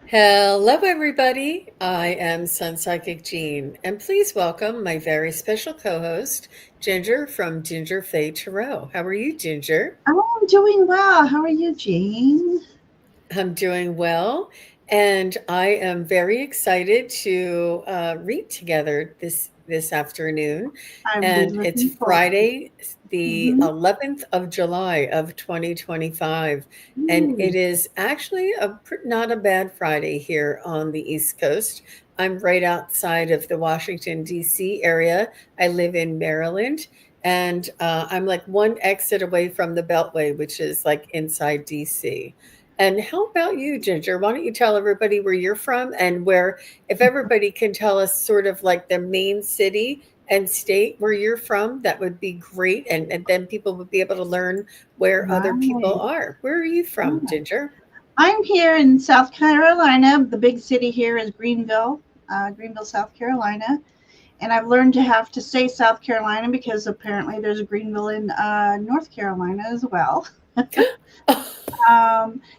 Hello, everybody. I am SunPsychic Jean, and please welcome my very special co-host, Ginger from Ginger Faye Tarot. How are you, Ginger? Oh, I'm doing well. How are you, Jean? I'm doing well, and I am very excited to read together this afternoon. I've been And it's looking forward. Friday, the Mm-hmm. 11th of July of 2025, and Ooh, it is actually not a bad Friday here on the East Coast. I'm right outside of the Washington D.C. area. I live in Maryland. And I'm like one exit away from the Beltway, which is like inside DC. And how about you, Ginger? Why don't you tell everybody where you're from and where, if everybody can tell us sort of like the main city and state where you're from, that would be great. And then people would be able to learn where other people right. are. Where are you from, Yeah. Ginger? I'm here in South Carolina. The big city here is Greenville, South Carolina. And I've learned to have to say South Carolina because apparently there's a Greenville in North Carolina as well.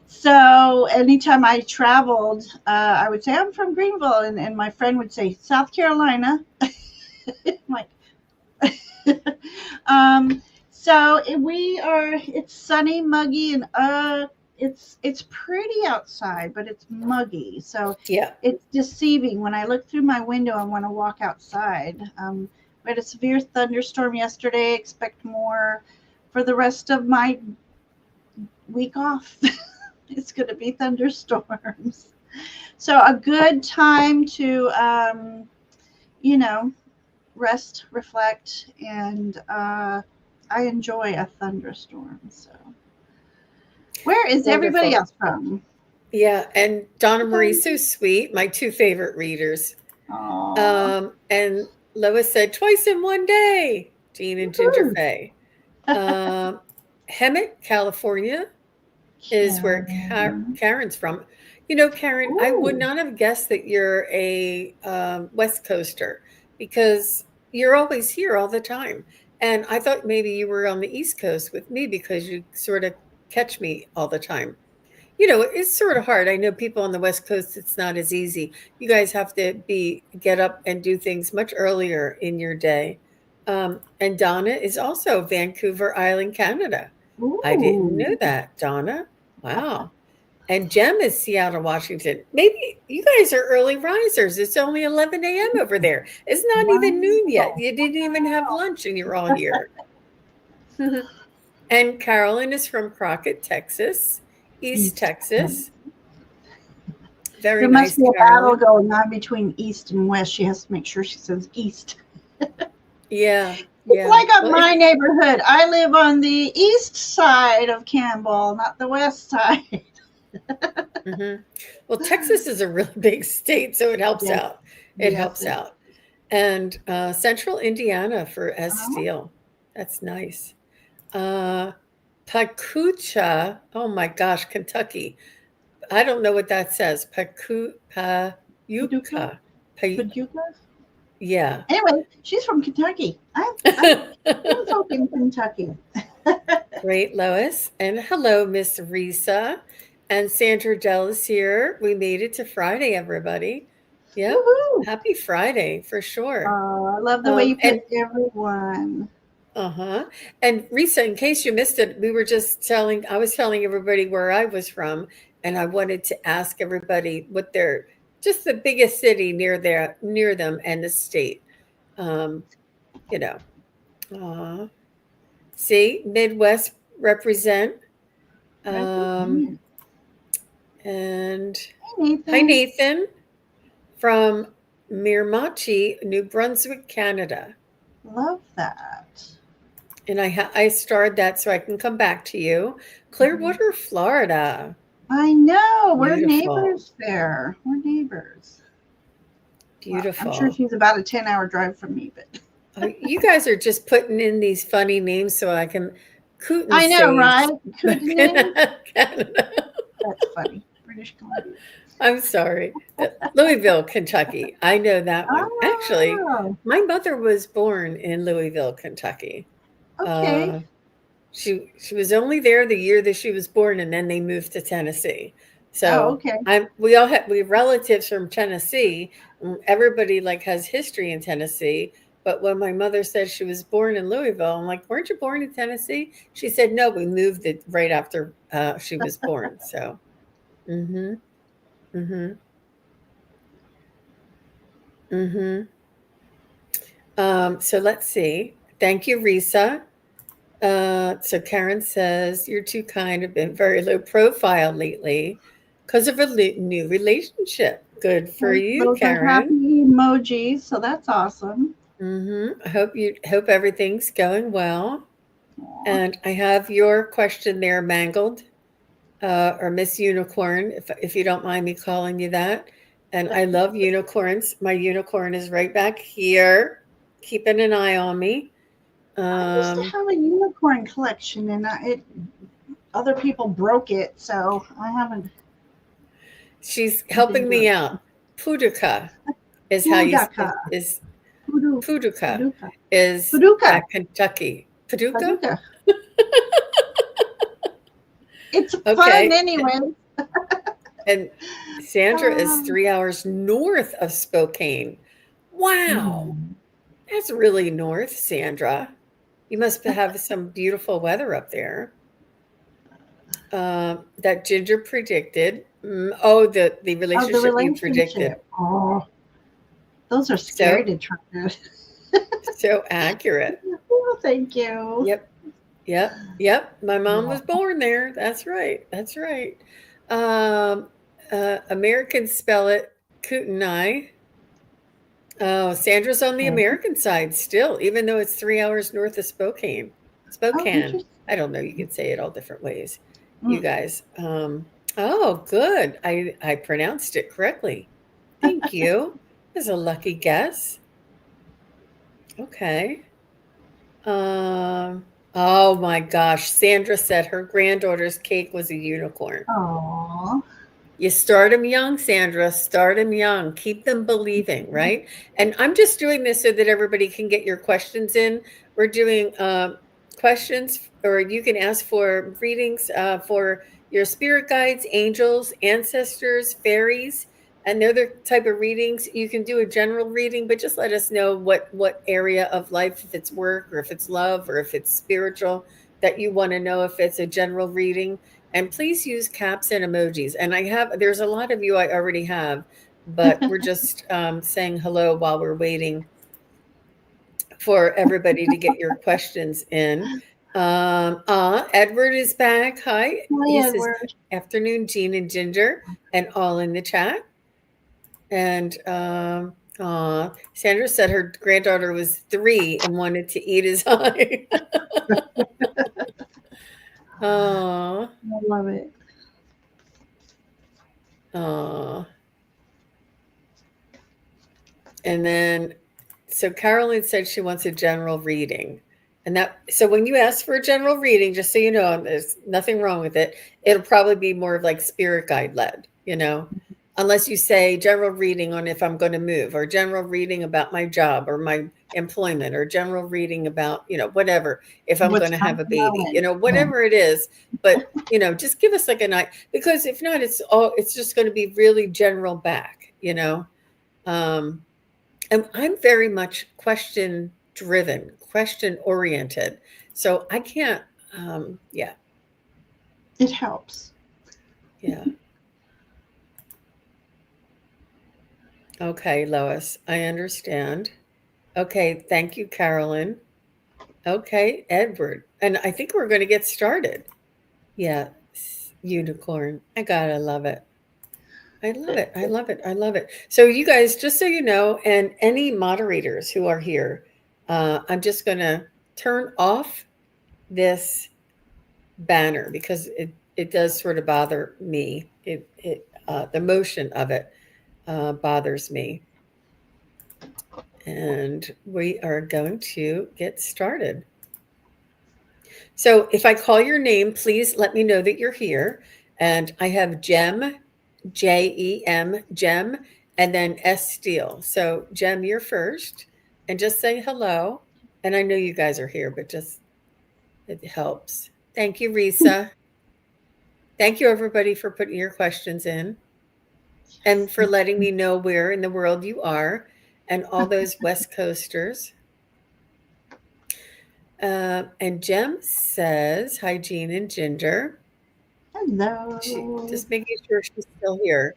So anytime I traveled, I would say I'm from Greenville, and my friend would say South Carolina. I'm like, um, it's sunny, muggy, and it's pretty outside, but it's muggy. So Yeah. it's deceiving. When I look through my window, I want to walk outside. We had a severe thunderstorm yesterday. Expect more for the rest of my week off. It's going to be thunderstorms. So a good time to, you know, rest, reflect, and I enjoy a thunderstorm. So, where is everybody Wonderful. else from? Yeah. And Donna Marie's so sweet, my two favorite readers. Oh, And Lois said, twice in one day, Jean and Ginger Faye. Um, Hemet, California is where Karen. Karen's from. You know, Karen, I would Ooh, not have guessed that you're a West Coaster because you're always here all the time. And I thought maybe you were on the East Coast with me because you sort of catch me all the time. You know, it's sort of hard. I know people on the West Coast, it's not as easy. You guys have to get up and do things much earlier in your day. And Donna is also Vancouver Island, Canada. I didn't know ooh, that, Donna. Wow. And Jem is Seattle, Washington. Maybe you guys are early risers. It's only 11 a.m. over there. It's not even noon yet. wow. You didn't even have lunch and you're all here. And Carolyn is from Crockett, Texas, East East. Texas. Very There must nice, be a battle Carolyn. going on between East and West. She has to make sure she says East. Yeah, It's yeah. like on Well, my it's neighborhood. I live on the east side of Campbell, not the west side. mhm. Well, Texas is a really big state, so it helps Yes, out. It yes, helps it. out. And Central Indiana for S Oh, Steel. That's nice. Uh, Pacucha. Oh my gosh, Kentucky. I don't know what that says. Paducah, Payuka. Pay, Paducah. yeah. Anyway, she's from Kentucky. I've known folk in Kentucky. Great, Lois. And hello, Miss Risa. And Sandra Dell is here. We made it to Friday, everybody. Yep. Woohoo! Happy Friday for sure. I love the way you And put everyone. uh-huh. And Risa, in case you missed it, I was telling everybody where I was from, and I wanted to ask everybody what their just the biggest city near them and the state. Um, you know. Uh, see, Midwest represent. Um, Represent. and Hey, hi, Nathan. Nathan from Miramichi, New Brunswick, Canada. Love that. And I starred that so I can come back to you. Mhm. Clearwater, Florida. I know. We're Beautiful. neighbors there. We're neighbors. Well, I'm sure Beautiful. she's about a 10-hour drive from me, but You guys are just putting in these funny names so I can Cooten I know, right? Saints. Kootenai. Canada. That's funny. British Columbia. I'm sorry. Louisville, Kentucky. I know that one. Actually, Oh, my mother was born in Louisville, Kentucky. okay. Uh, she was only there the year that she was born, and then they moved to Tennessee. Oh, So okay. we have relatives from Tennessee. Everybody like has history in Tennessee. But when my mother said she was born in Louisville, I'm like, weren't you born in Tennessee? She said, no, we moved it right after she was born. So, mm-hmm, mm-hmm, mm-hmm. So let's see. Thank you, Risa. So Karen says, you're too kind, have been very low profile lately because of a new relationship. Good for you, Those are Karen. happy emojis, so that's awesome. I hope everything's going well. Aw. And I have your question there, Mangled, or Miss Unicorn, if you don't mind me calling you that. And I love unicorns. My unicorn is right back here, keeping an eye on me. I used to Um, have a unicorn collection, and other people broke it, so I haven't she's been helping me doing out. Puduka is how you Pudaka, is Pudu, Puduka Puduka, is Puduka, Kentucky. Paducah? Paducah. It's fun Okay. anyway. And Sandra is Um, 3 hours north of Spokane. Wow. mhm. That's really north, Sandra. You must have some beautiful weather up there. That Ginger predicted. Oh, the Oh, the relationship you predicted. relationship. Oh, those are scary So to try to. so accurate. Oh, thank you. Yep. Yep, yep. My mom was Yeah. born there. That's right. That's right. Um, Americans spell it Kootenai. Oh, Sandra's on the Okay. American side still, even though it's 3 hours north of Spokane. Oh, Spokane. interesting. I don't know. You can say it all different ways, you Mm. guys. Oh, good. I pronounced it correctly. Thank you. That's a lucky guess. Okay. Um, oh my gosh. Sandra said her granddaughter's cake was a unicorn. Oh. You start them young, Sandra. Start them young. Keep them believing, right? And I'm just doing this so that everybody can get your questions in. We're doing questions, or you can ask for readings for your spirit guides, angels, ancestors, fairies, and they're the type of readings. You can do a general reading, but just let us know what area of life, if it's work or if it's love or if it's spiritual, that you want to know if it's a general reading. And please use caps and emojis. And there's a lot of you I already have, but we're just saying hello while we're waiting for everybody to get your questions in. Edward is back. Hi. Hi, He says, Edward. afternoon, Jean and Ginger, and all in the chat. And Sandra said her granddaughter was 3 and wanted to eat his eye. Aw, I love it. aw. And then, so Carolyn said she wants a general reading. So when you ask for a general reading, just so you know, there's nothing wrong with it. It'll probably be more of like spirit guide led, unless you say general reading on if I'm going to move, or general reading about my job or my employment, or general reading about, whatever, if I'm What's going to have coming a my baby, way? Yeah. whatever it is. But, just give us like a night, because if not, it's just going to be really general back. Um, and I'm very much question driven, question oriented. So I can't, yeah, It helps. yeah. Okay, Lois, I understand. Okay, thank you, Carolyn. Okay, Edward. And I think we're going to get started. Yeah, unicorn. I gotta love it. I love it. I love it. I love it. So, you guys, just so you know, and any moderators who are here, I'm just going to turn off this banner because it does sort of bother me. The motion of it bothers me, and we are going to get started. So if I call your name, please let me know that you're here. And I have Jem, Jem, Jem, and then S Steele. So Jem, you're first, and just say hello. And I know you guys are here, but just it helps. Thank you, Risa. Thank you, everybody, for putting your questions in and for letting me know where in the world you are and all those West Coasters. And Jem says, hi, Jean and Ginger. She Hello. just making sure she's still here.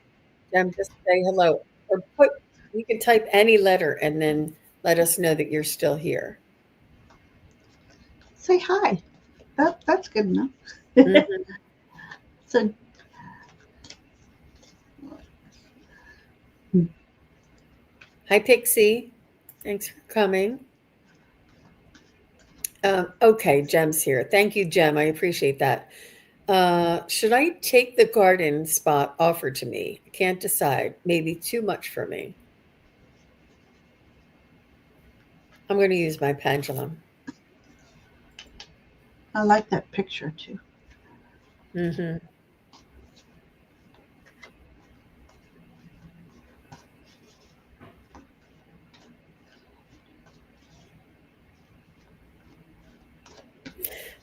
Jem, just say hello. Or put you can type any letter and then let us know that you're still here. Say hi. That's good enough. Mhm. So Hi, Pixie. Thanks for coming. Okay, Jem's here. Thank you, Jem. I appreciate that. Should I take the garden spot offered to me? I can't decide. Maybe too much for me. I'm going to use my pendulum. I like that picture too. Hmm.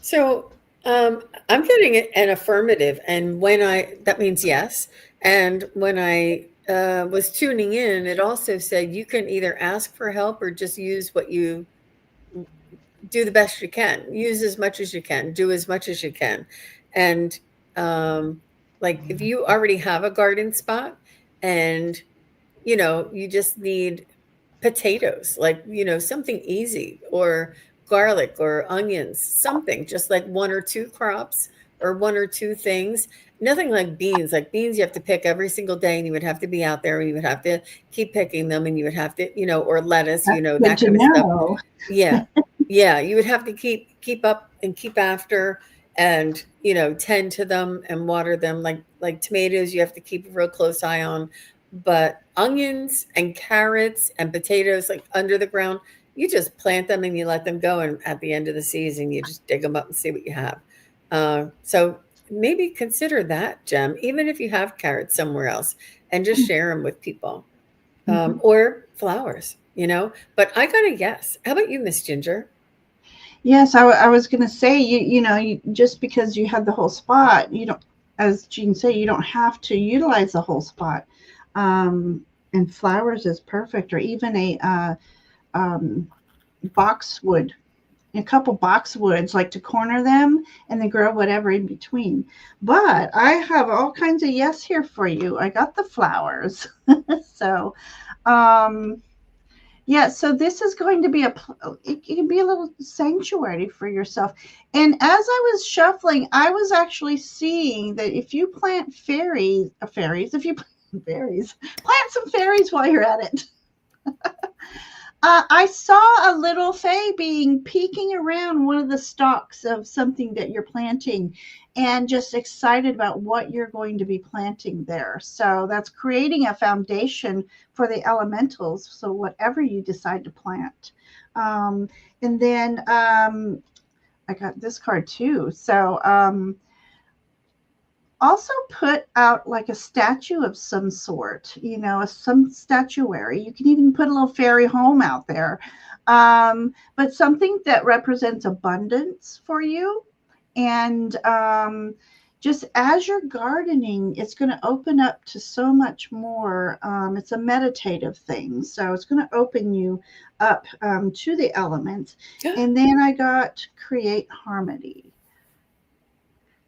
So I'm getting an affirmative, and that means yes. And when I was tuning in, it also said you can either ask for help or just use what you do the best you can, use as much as you can, do as much as you can. And like if you already have a garden spot and you just need potatoes, like, something easy, or garlic or onions, something just like one or two crops or one or two things. Nothing like beans. Like beans, you have to pick every single day and you would have to be out there and you would have to keep picking them and you would have to, or lettuce, That's good that to kind of stuff. know. Yeah. Yeah, you would have to keep up and keep after and, tend to them and water them like tomatoes, you have to keep a real close eye on. But onions and carrots and potatoes, like under the ground, you just plant them and you let them go, and at the end of the season, you just dig them up and see what you have. So maybe consider that, Jem, even if you have carrots somewhere else, and just share them with people, Mhm. or flowers, But I got a yes. How about you, Miss Ginger? Yes, I was going to say, just because you have the whole spot, you don't, as Jean said, you don't have to utilize the whole spot. And flowers is perfect, or even um, boxwood, a couple boxwoods, like to corner them and then grow whatever in between. But I have all kinds of yes here for you. I got the flowers. So, um, yeah, so this is going to be it can be a little sanctuary for yourself. And as I was shuffling, I was actually seeing that if you plant if you plant fairies, plant some fairies while you're at it. I saw a little fay being peeking around one of the stalks of something that you're planting, and just excited about what you're going to be planting there. So that's creating a foundation for the elementals. So whatever you decide to plant. Um, and then I got this card too. So also put out like a statue of some sort, some statuary. You can even put a little fairy home out there, but something that represents abundance for you. And just as you're gardening, it's going to open up to so much more. It's a meditative thing, so it's going to open you up to the elements. And then I got create harmony.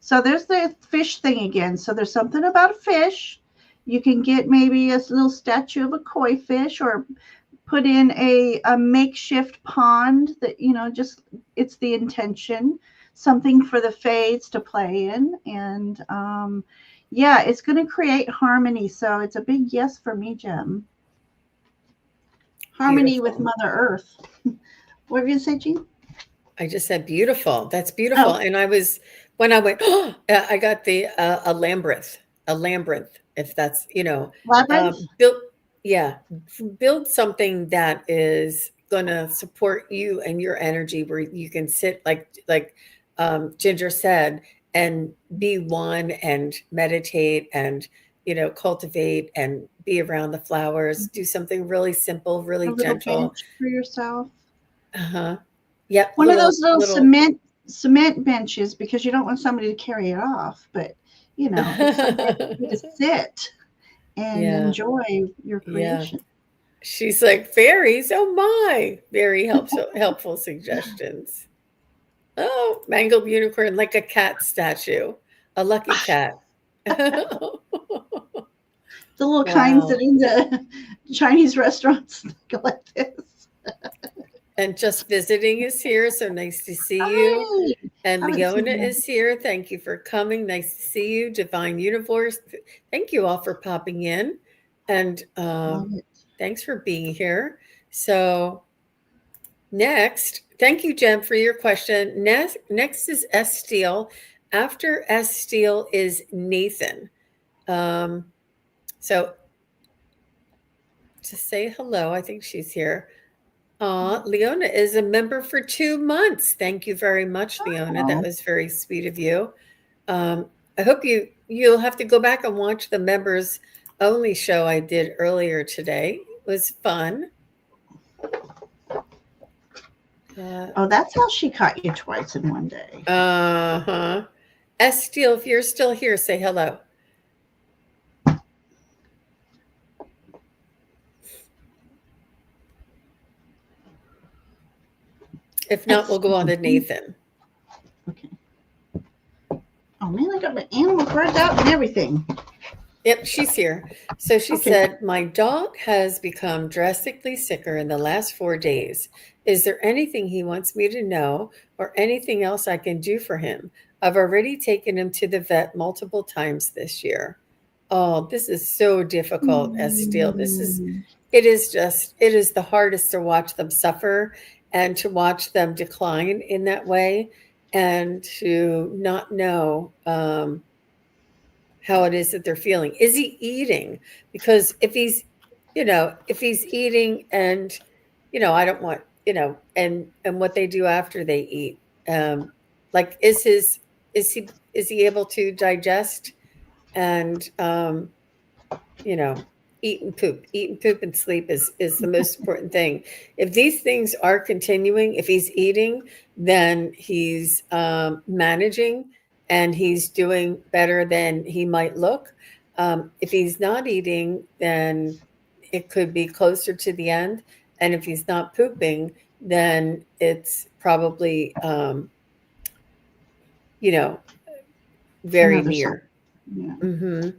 So there's the fish thing again. So there's something about a fish. You can get maybe a little statue of a koi fish, or put in a makeshift pond that, just it's the intention, something for the fades to play in. And yeah, it's going to create harmony. So it's a big yes for me, Jem. Harmony with Beautiful. Mother Earth. What were you going to say, Jean? I just said beautiful. That's beautiful. Oh, And when I went, I got a labyrinth, if that's, labyrinth? build, yeah, build something that is going to support you and your energy, where you can sit like Ginger said, and be one and meditate and, cultivate and be around the flowers, do something really simple, A really little gentle. bench for yourself. Uh-huh. Yep. One of those little cement benches, because you don't want somebody to carry it off. But it's somewhere for you to sit and Yeah, enjoy your yeah. creation. She's like, fairies, oh my. Very helpful suggestions. Oh, mangled unicorn like a cat statue. A lucky cat. The little kinds that Wow. in the Chinese restaurants go like this. And just visiting is here, so nice to see you. Hi. And Haven't Leona seen them. is here. Thank you for coming. Nice to see you. Divine Universe. Thank you all for popping in. And Love it. thanks for being here. So, next, thank you, Jen, for your question. Next is S. Steele. After S. Steele is Nathan. Um, so, to say hello, I think she's here. Leona is a member for 2 months. Thank you very much, Leona. That Oh, was very sweet of you. Um, I hope you'll have to go back and watch the members only show I did earlier today. It was fun. oh, that's how she caught you twice in one day. Uh-huh. S. Steele, if you're still here, say hello. If not, we'll go on to Nathan. Okay. Oh man, I got my animal cards out and everything. Yep, she's here. So she Okay. said, my dog has become drastically sicker in the last 4 days. Is there anything he wants me to know or anything else I can do for him? I've already taken him to the vet multiple times this year. Oh, this is so difficult, S. Steele. Mm, It is the hardest to watch them suffer and to watch them decline in that way and to not know how it is that they're feeling. Is he eating? Because if he's eating and, I don't want, and what they do after they eat, like is he able to digest and, you know, eat and poop and sleep is the most important thing. If these things are continuing, if he's eating, then he's managing and he's doing better than he might look. If he's not eating, then it could be closer to the end. And if he's not pooping, then it's probably, you know, very another sign. near. Yeah.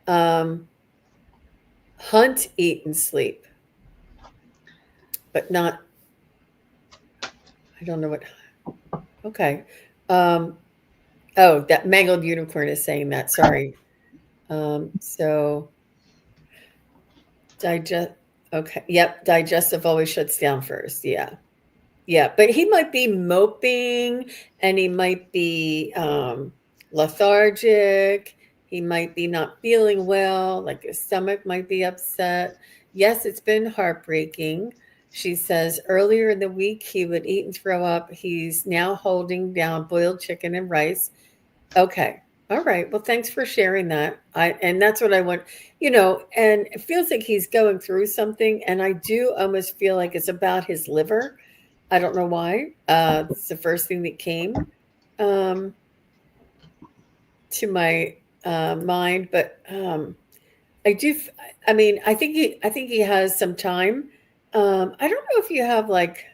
Hmm. Hunt, eat, and sleep, but not, I don't know what, okay. Um, oh, that mangled unicorn is saying that, sorry. So digest, okay, yep, digestive always shuts down first, yeah. Yeah, but he might be moping and he might be lethargic. He might be not feeling well, like his stomach might be upset. Yes, it's been heartbreaking. She says earlier in the week he would eat and throw up. He's now holding down boiled chicken and rice. Okay. All right. Well, thanks for sharing that. And that's what I want, and it feels like he's going through something and I do almost feel like it's about his liver. I don't know why. It's the first thing that came um, to my mind, but I do. I mean, I think he has some time. I don't know if you have like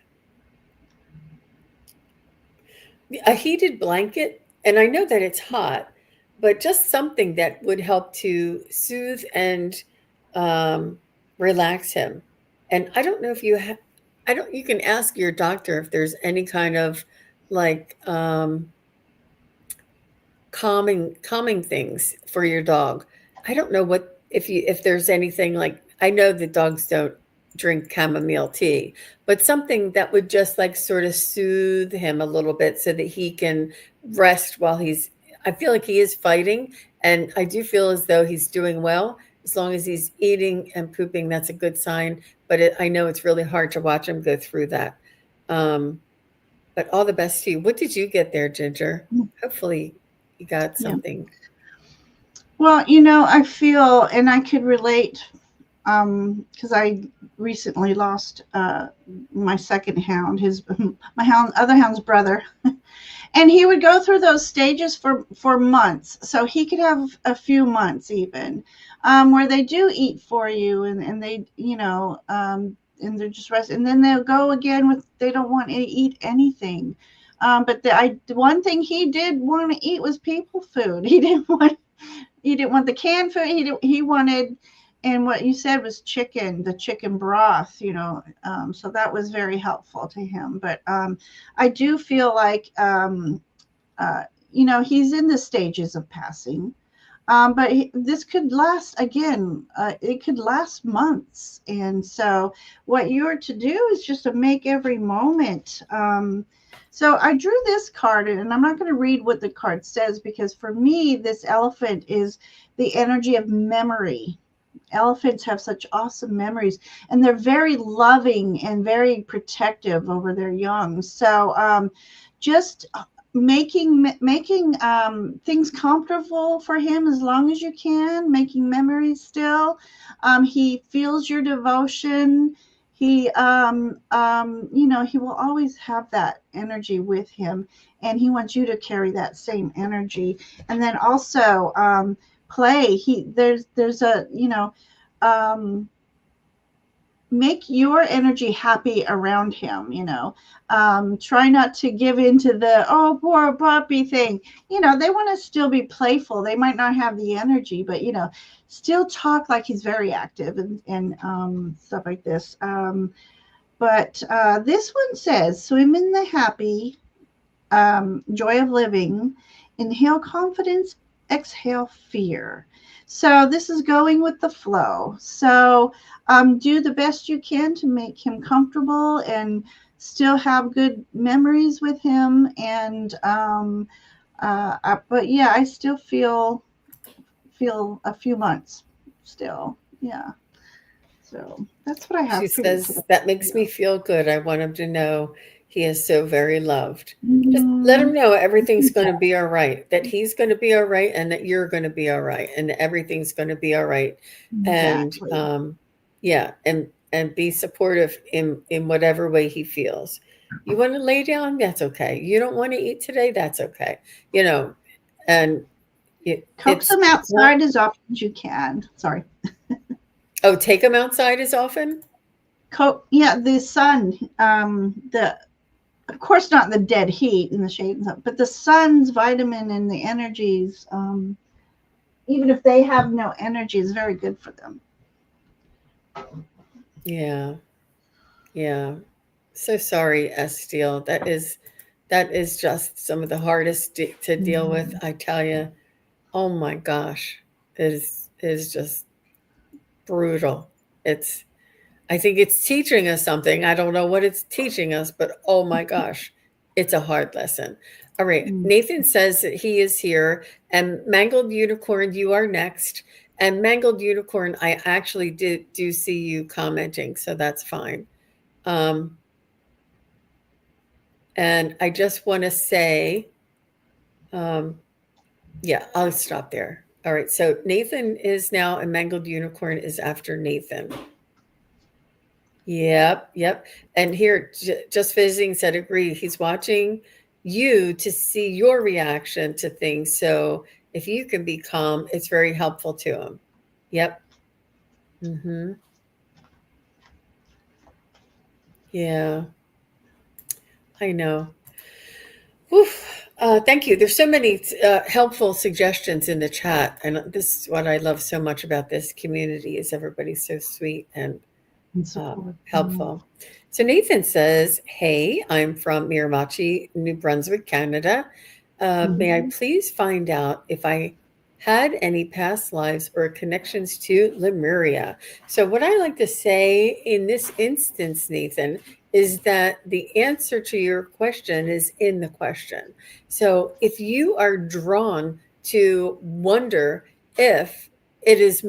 a heated blanket, and I know that it's hot, but just something that would help to soothe and um, relax him. And I don't know if you have. I don't. You can ask your doctor if there's any kind of like calming things for your dog. I don't know what if there's anything like I know that dogs don't drink chamomile tea, but something that would just like sort of soothe him a little bit so that he can rest while he's I feel like he is fighting and I do feel as though he's doing well. As long as he's eating and pooping, that's a good sign. But I know it's really hard to watch him go through that. Um, but all the best to you. What did you get there, Ginger? Hopefully you got Yeah. something. Well, I feel, and I could relate, because I recently lost my second hound, other hound's brother, And he would go through those stages for months, so he could have a few months even, where they do eat for you, and they, and they're just rest, and then they'll go again with they don't want to eat anything. But the one thing he did want to eat was people food. He didn't want the canned food. He wanted, and what you said was chicken, the chicken broth, so that was very helpful to him. But I do feel like, uh, he's in the stages of passing. But this could last again. It could last months, and so what you're to do is just to make every moment. So I drew this card, and I'm not going to read what the card says because for me, this elephant is the energy of memory. Elephants have such awesome memories, and they're very loving and very protective over their young. So just making things comfortable for him as long as you can, making memories still. He feels your devotion. He will always have that energy with him, and he wants you to carry that same energy. And then also play. There's a um, make your energy happy around him. Try not to give into the oh poor puppy thing. They want to still be playful. They might not have the energy, but still talk like he's very active and stuff like this. But this one says swim in the happy joy of living, inhale confidence, exhale fear. So this is going with the flow. So do the best you can to make him comfortable and still have good memories with him. And but yeah, I still feel a few months still. Yeah. So that's what I She have for you today. says, that makes me feel good. I want him to know he is so very loved. Just let him Mm, know everything's going to be all right, that he's going to be all right, and that you're going to be all right, and that everything's going to be all right. And exactly. yeah, and be supportive in whatever way he feels. You want to lay down? That's okay. You don't want to eat today? That's okay. You know, and Coax it's them not. outside as often as you can. Sorry. Oh, take him outside as often. Yeah, the sun, the of course not the dead heat and the shade and stuff, but the sun's vitamin and the energies, even if they have no energy, is very good for them. Yeah, yeah. So sorry, Estiel. That is just some of the hardest to deal with. Mhm. I tell you. Oh my gosh, it is just brutal. It's. I think it's teaching us something. I don't know what it's teaching us, but oh my gosh, it's a hard lesson. All right, Mm. Nathan says that he is here, and Mangled Unicorn, you are next. And Mangled Unicorn, I actually did do see you commenting, so that's fine. Um, And I just want to say, um, yeah, I'll stop there. All right. So Nathan is now, and Mangled Unicorn is after Nathan. Yep. Yep. And here, just visiting said, agree. He's watching you to see your reaction to things. So if you can be calm, it's very helpful to him. Yep. Mm-hmm. Yeah. I know. Oof. Thank you. There's so many helpful suggestions in the chat, and this is what I love so much about this community is everybody's so sweet and And support. Mm. helpful. So Nathan says, "Hey, I'm from Miramachi, New Brunswick, Canada. May I Mhm. please find out if I had any past lives or connections to Lemuria?" So what I like to say in this instance, Nathan, is that the answer to your question is in the question. So if you are drawn to wonder if it is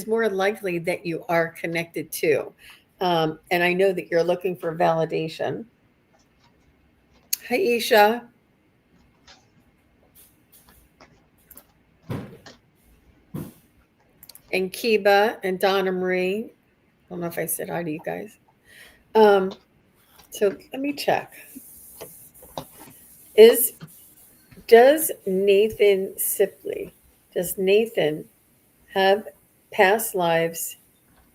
more likely that you are connected to. And I know that you're looking for validation. Hi, Isha and Kiba and Donna Marie. I don't know if I said hi to you guys. So let me check. is does Nathan Sipley, does Nathan have past lives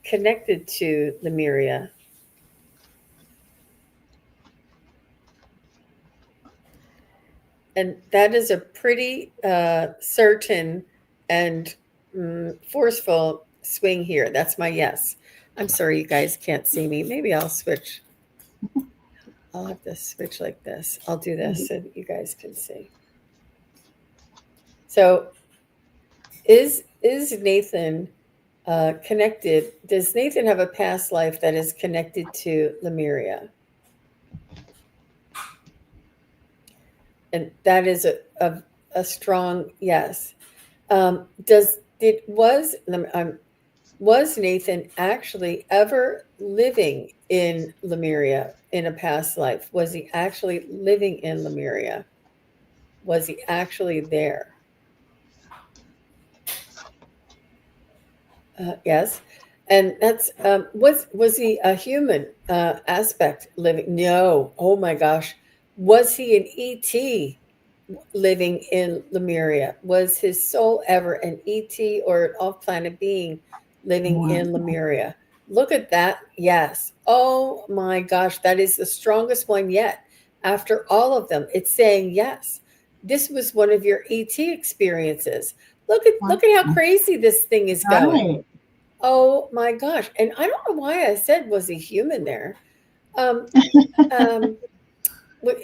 connected to Lemuria? And that is a pretty certain and forceful swing here. That's my yes. I'm sorry you guys can't see me. Maybe I'll switch. I'll have to switch like this. I'll do this so that you guys can see. So is Nathan connected? Does Nathan have a past life that is connected to Lemuria? And that is a strong yes. Does it was Nathan actually ever living in Lemuria in a past life? Was he actually living in Lemuria? Was he actually there? Yes. And that's was he a human aspect living? No. Oh my gosh. Was he an ET living in Lemuria? Was his soul ever an ET or an off-planet being living Wow. in Lemuria? Look at that. Yes. Oh my gosh, that is the strongest one yet. After all of them, it's saying yes. This was one of your ET experiences. Wow. Look at how crazy this thing is going. Right. Oh my gosh. And I don't know why I said was he human there. Um, um,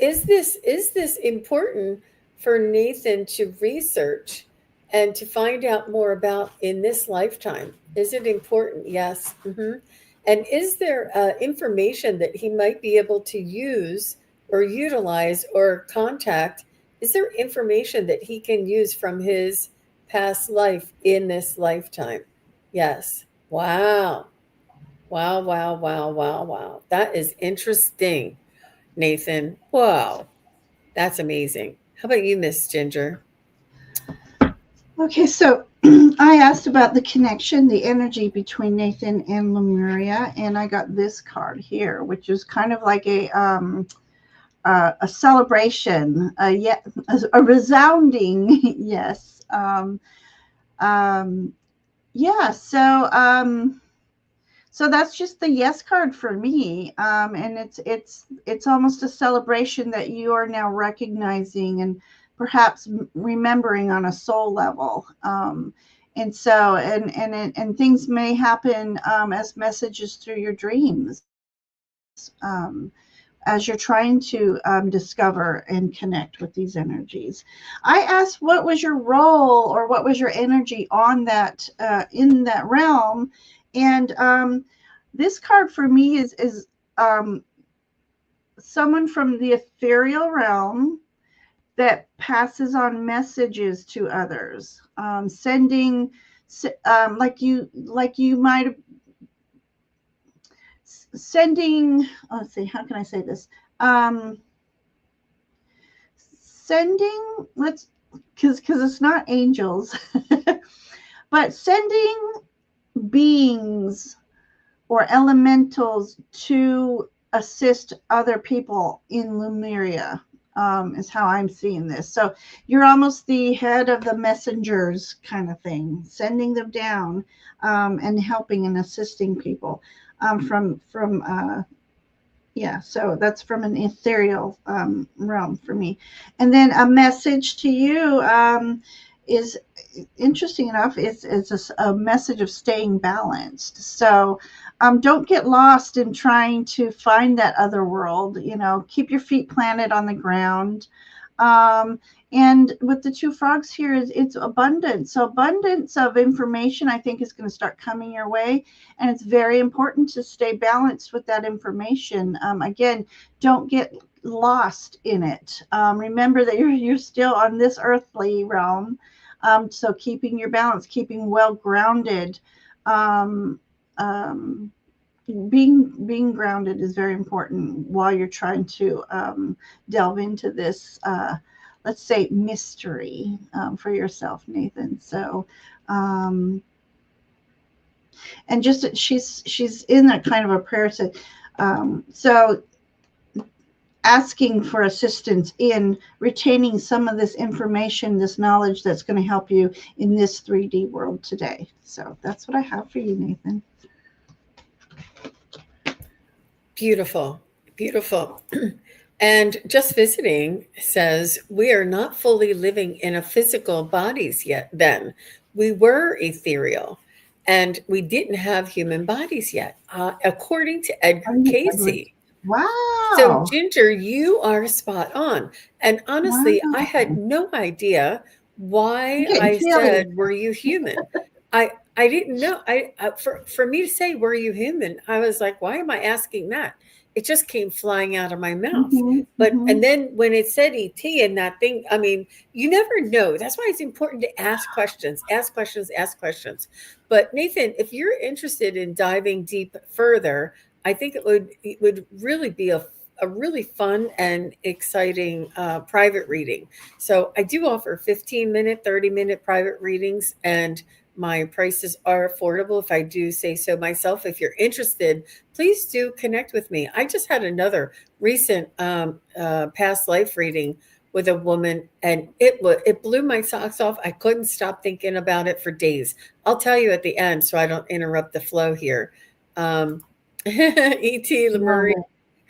is this important for Nathan to research and to find out more about in this lifetime? Is it important? Yes. And is there information that he might be able to use or utilize or contact? Is there information that he can use from his past life in this lifetime? Yes. Wow. Wow, wow, wow, wow, wow. That is interesting. Nathan. Wow, that's amazing. How about you, Miss Ginger? Okay, so I asked about the connection, the energy between Nathan and Lemuria, and I got this card here, which is kind of like a celebration, a resounding yes. Um, yeah, so that's just the yes card for me, and it's almost a celebration that you are now recognizing and perhaps remembering on a soul level. And so and things may happen as messages through your dreams, as you're trying to discover and connect with these energies. I asked what was your role or what was your energy on that in that realm, and this card for me is um, someone from the ethereal realm that passes on messages to others, sending like you might have sending. Let's see, how can I say this? Um, Sending, let's because it's not angels, but sending beings or elementals to assist other people in Lemuria, is how I'm seeing this. So you're almost the head of the messengers kind of thing, sending them down, and helping and assisting people, from yeah, so that's from an ethereal realm for me. And then a message to you, is interesting enough, it's a message of staying balanced. So don't get lost in trying to find that other world. Keep your feet planted on the ground. Um, and with the two frogs here, it's abundance. So abundance of information, I think, is going to start coming your way, and it's very important to stay balanced with that information. Again, don't get lost in it. Remember that you're still on this earthly realm, so keeping your balance, keeping well grounded. Um, um, being grounded is very important while you're trying to delve into this, let's say, mystery, for yourself, Nathan. So um, and just she's in a kind of a prayer. So asking for assistance in retaining some of this information, this knowledge that's going to help you in this 3D world today. So that's what I have for you, Nathan. Beautiful, beautiful. And just visiting says we are not fully living in a physical bodies yet then. We were ethereal and we didn't have human bodies yet, according to Edgar Oh, Edward. Casey. So, Wow. Ginger, you are spot on. And honestly, I had Wow. no idea I'm why getting I chilly. said, "Were you human?" I didn't know. For me to say, "Were you human?" I was like, "Why am I asking that?" It just came flying out of my mouth. Mm-hmm, But mm-hmm. and then when it said ET and that thing, I mean, you never know. That's why it's important to ask questions, ask questions, ask questions. But Nathan, if you're interested in diving deep further, I think it would really be a really fun and exciting private reading. So I do offer 15-minute, 30-minute private readings, and my prices are affordable if I do say so myself. If you're interested, please do connect with me. I just had another recent past life reading with a woman, and it blew my socks off. I couldn't stop thinking about it for days. I'll tell you at the end, so I don't interrupt the flow here. E.T. Love Lemuria,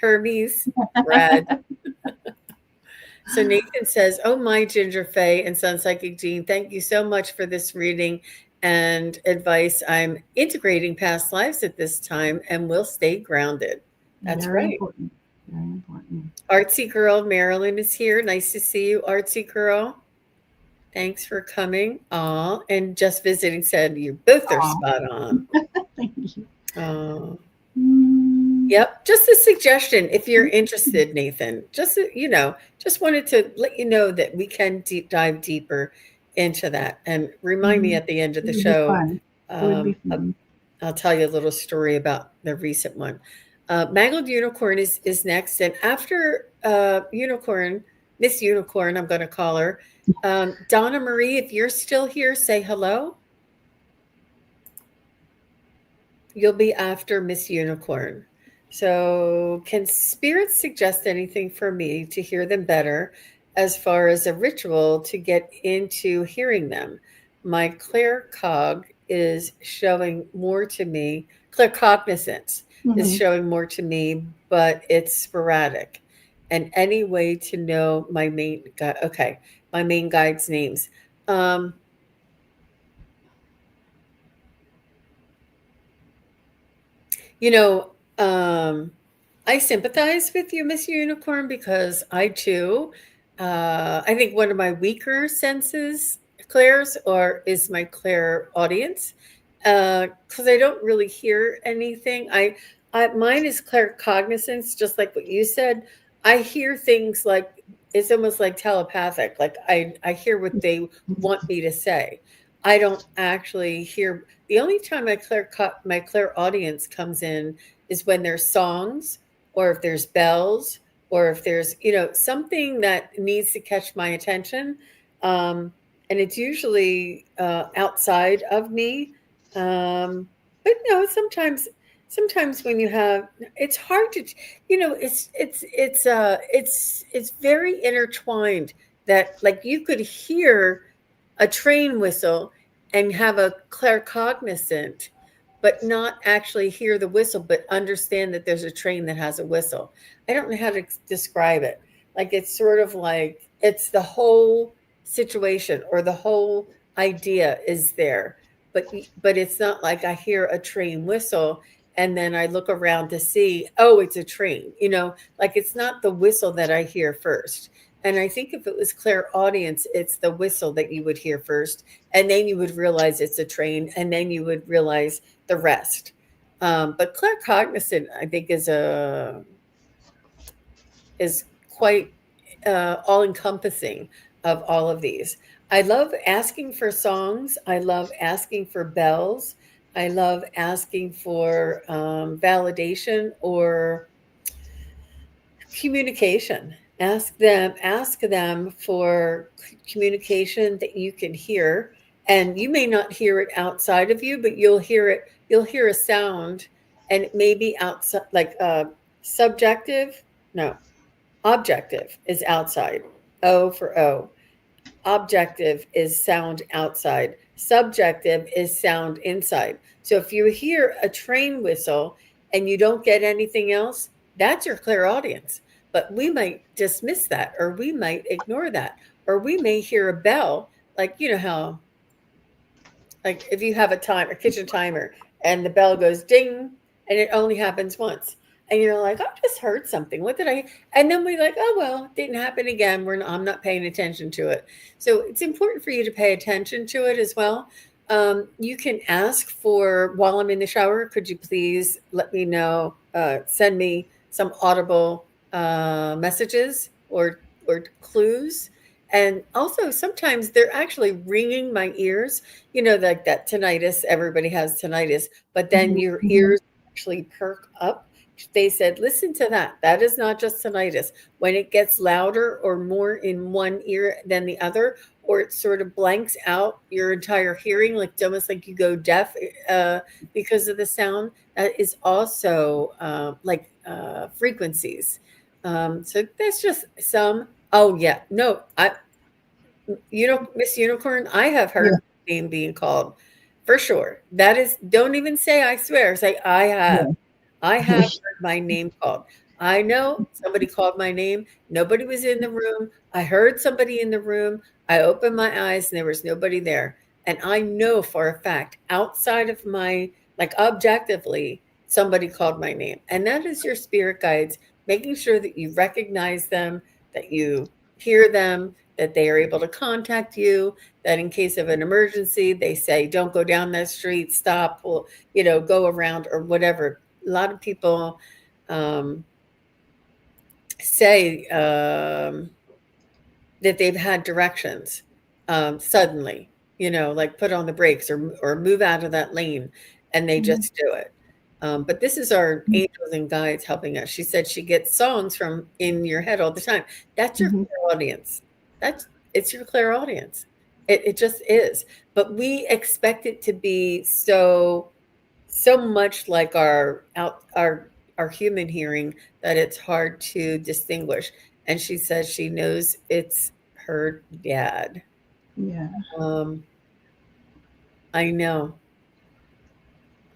Hermes, Brad. So Nathan says, "Oh my Ginger Faye and SunPsychic Jean, thank you so much for this reading and advice. I'm integrating past lives at this time and will stay grounded." That's Very right. important. Very important. Artsy Girl Marilyn is here. Nice to see you, Artsy Girl. Thanks for coming. Aw, and just visiting said you both are Aw, spot on. thank you. Aw. Mm, Yep, just a suggestion if you're interested, Nathan. Just wanted to let you know that we can deep dive deeper into that, and remind me mm-hmm. at the end of It the would be show. fun. It would be Um, I'll, fun. I'll tell you a little story about the recent one. Mangled Unicorn is next, and after Unicorn, Miss Unicorn, I'm going to call her. Donna Marie, if you're still here, say hello. You'll be after Miss Unicorn. So, can spirits suggest anything for me to hear them better as far as a ritual to get into hearing them? My claircog is showing more to me, claircognizance is Mm-hmm. showing more to me, but it's sporadic. And any way to know my main guide, okay, my main guide's names. Um, You know, I sympathize with you, Miss Unicorn, because I too, I think one of my weaker senses, Claire's, or is my Claire audience, because I don't really hear anything. Mine is Claire cognizance, just like what you said. I hear things like it's almost like telepathic. Like I hear what they want me to say. I don't actually hear. The only time my clair audience comes in is when there's songs, or if there's bells, or if there's something that needs to catch my attention, um, and it's usually outside of me. But no, sometimes when you have, it's hard to, it's very intertwined, that like you could hear a train whistle and have a claircognizant, but not actually hear the whistle, but understand that there's a train that has a whistle. I don't know how to describe it. Like it's sort of like it's the whole situation, or the whole idea is there, but it's not like I hear a train whistle and then I look around to see, oh, it's a train. Like it's not the whistle that I hear first. And I think if it was clairaudience, it's the whistle that you would hear first, and then you would realize it's a train, and then you would realize the rest. But claircognizant, I think, is quite all encompassing of all of these. I love asking for songs. I love asking for bells. I love asking for validation or communication. Ask them for communication that you can hear, and you may not hear it outside of you, but you'll hear a sound, and it may be outside, like subjective. No, Objective is outside. O for O. Objective is sound outside. Subjective is sound inside. So if you hear a train whistle and you don't get anything else, that's your clairaudience. But we might dismiss that, or we might ignore that, or we may hear a bell, like you know how, like if you have a kitchen timer, and the bell goes ding, and it only happens once, and you're like, I just heard something. What did I? And then we like, oh well, it didn't happen again. I'm not paying attention to it. So it's important for you to pay attention to it as well. You can ask for, while I'm in the shower, could you please let me know, send me some audible messages or clues. And also, sometimes they're actually ringing my ears, like that tinnitus. Everybody has tinnitus, but then Mhm. your ears actually perk up. They said, listen to that. That is not just tinnitus. When it gets louder or more in one ear than the other, or it sort of blanks out your entire hearing, like it's almost like you go deaf because of the sound, that is also frequencies. So there's just some. Oh yeah, no, Miss Unicorn, I have heard Yeah, my name being called for sure. That is, don't even say I swear. Say I have. yeah. I have heard my name called. I know somebody called my name. Nobody was in the room. I heard somebody in the room. I opened my eyes and there was nobody there. And I know for a fact, outside of like objectively, somebody called my name. And that is your spirit guides, making sure that you recognize them, that you hear them, that they are able to contact you, that in case of an emergency, they say, don't go down that street, stop, or, go around or whatever. A lot of people um, say that they've had directions suddenly, like put on the brakes or move out of that lane, and they Mhm. just do it. But this is our angels and guides helping us. She said she gets songs from in your head all the time. That's your Mhm. clairaudience. It's your clairaudience. It just is. But we expect it to be so much like our human hearing that it's hard to distinguish. And she says she knows it's her dad. Yeah. um I know.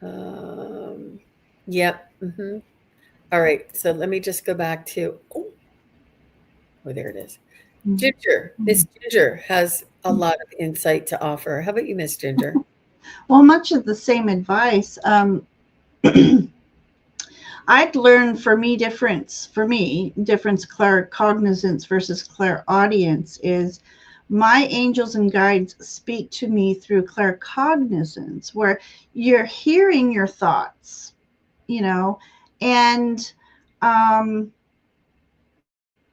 um yep. All right, so let me just go back to, there it is. Mhm. Ginger. Miss Mhm. Ginger has a lot of insight to offer. How about you, Miss Ginger? Well, much of the same advice. I'd learned difference claircognizance versus clairaudience is my angels and guides speak to me through claircognizance, where you're hearing your thoughts, you know, and um,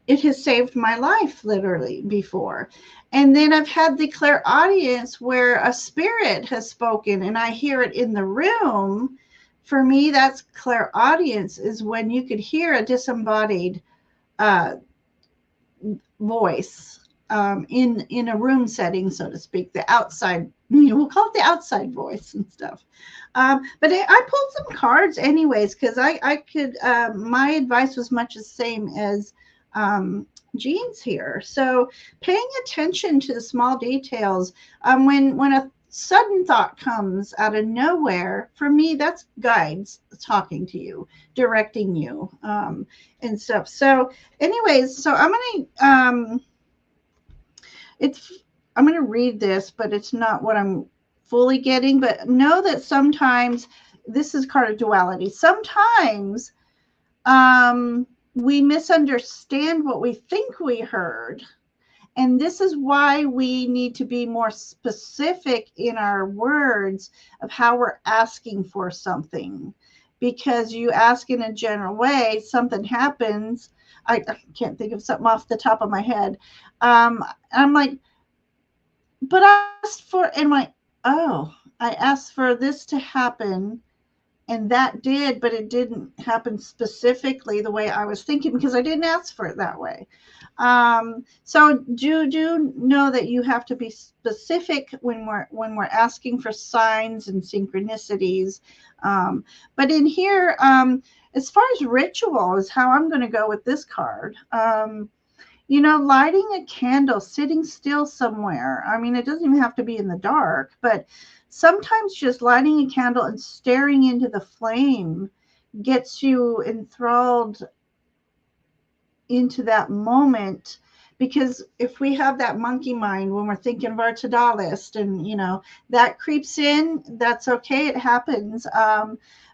it has saved my life literally before. And then I've had the clairaudience where a spirit has spoken and I hear it in the room. For me, that's clairaudience, is when you could hear a disembodied uh, voice in a room setting, so to speak, the outside. We'll call it the outside voice and stuff. But I pulled some cards anyways because I could. My advice was much the same as Jean's here. So paying attention to the small details. When a sudden thought comes out of nowhere, for me, that's guides talking to you, directing you, and stuff. So anyways, so it's I'm gonna read this, but it's not what I'm fully getting. But know that sometimes this is card of duality. Sometimes we misunderstand what we think we heard. And this is why we need to be more specific in our words of how we're asking for something. Because you ask in a general way, something happens. I can't think of something off the top of my head. I'm like, but I asked for, and I'm like, oh, I asked for this to happen And that did, but it didn't happen specifically the way I was thinking because I didn't ask for it that way. So do know that you have to be specific when we're asking for signs and synchronicities. Um, but in here, as far as ritual is how I'm going to go with this card. Lighting a candle, sitting still somewhere. I mean, it doesn't even have to be in the dark, but sometimes just lighting a candle and staring into the flame gets you enthralled into that moment. Because if we have that monkey mind when we're thinking of our to-do list and that creeps in, that's okay, it happens.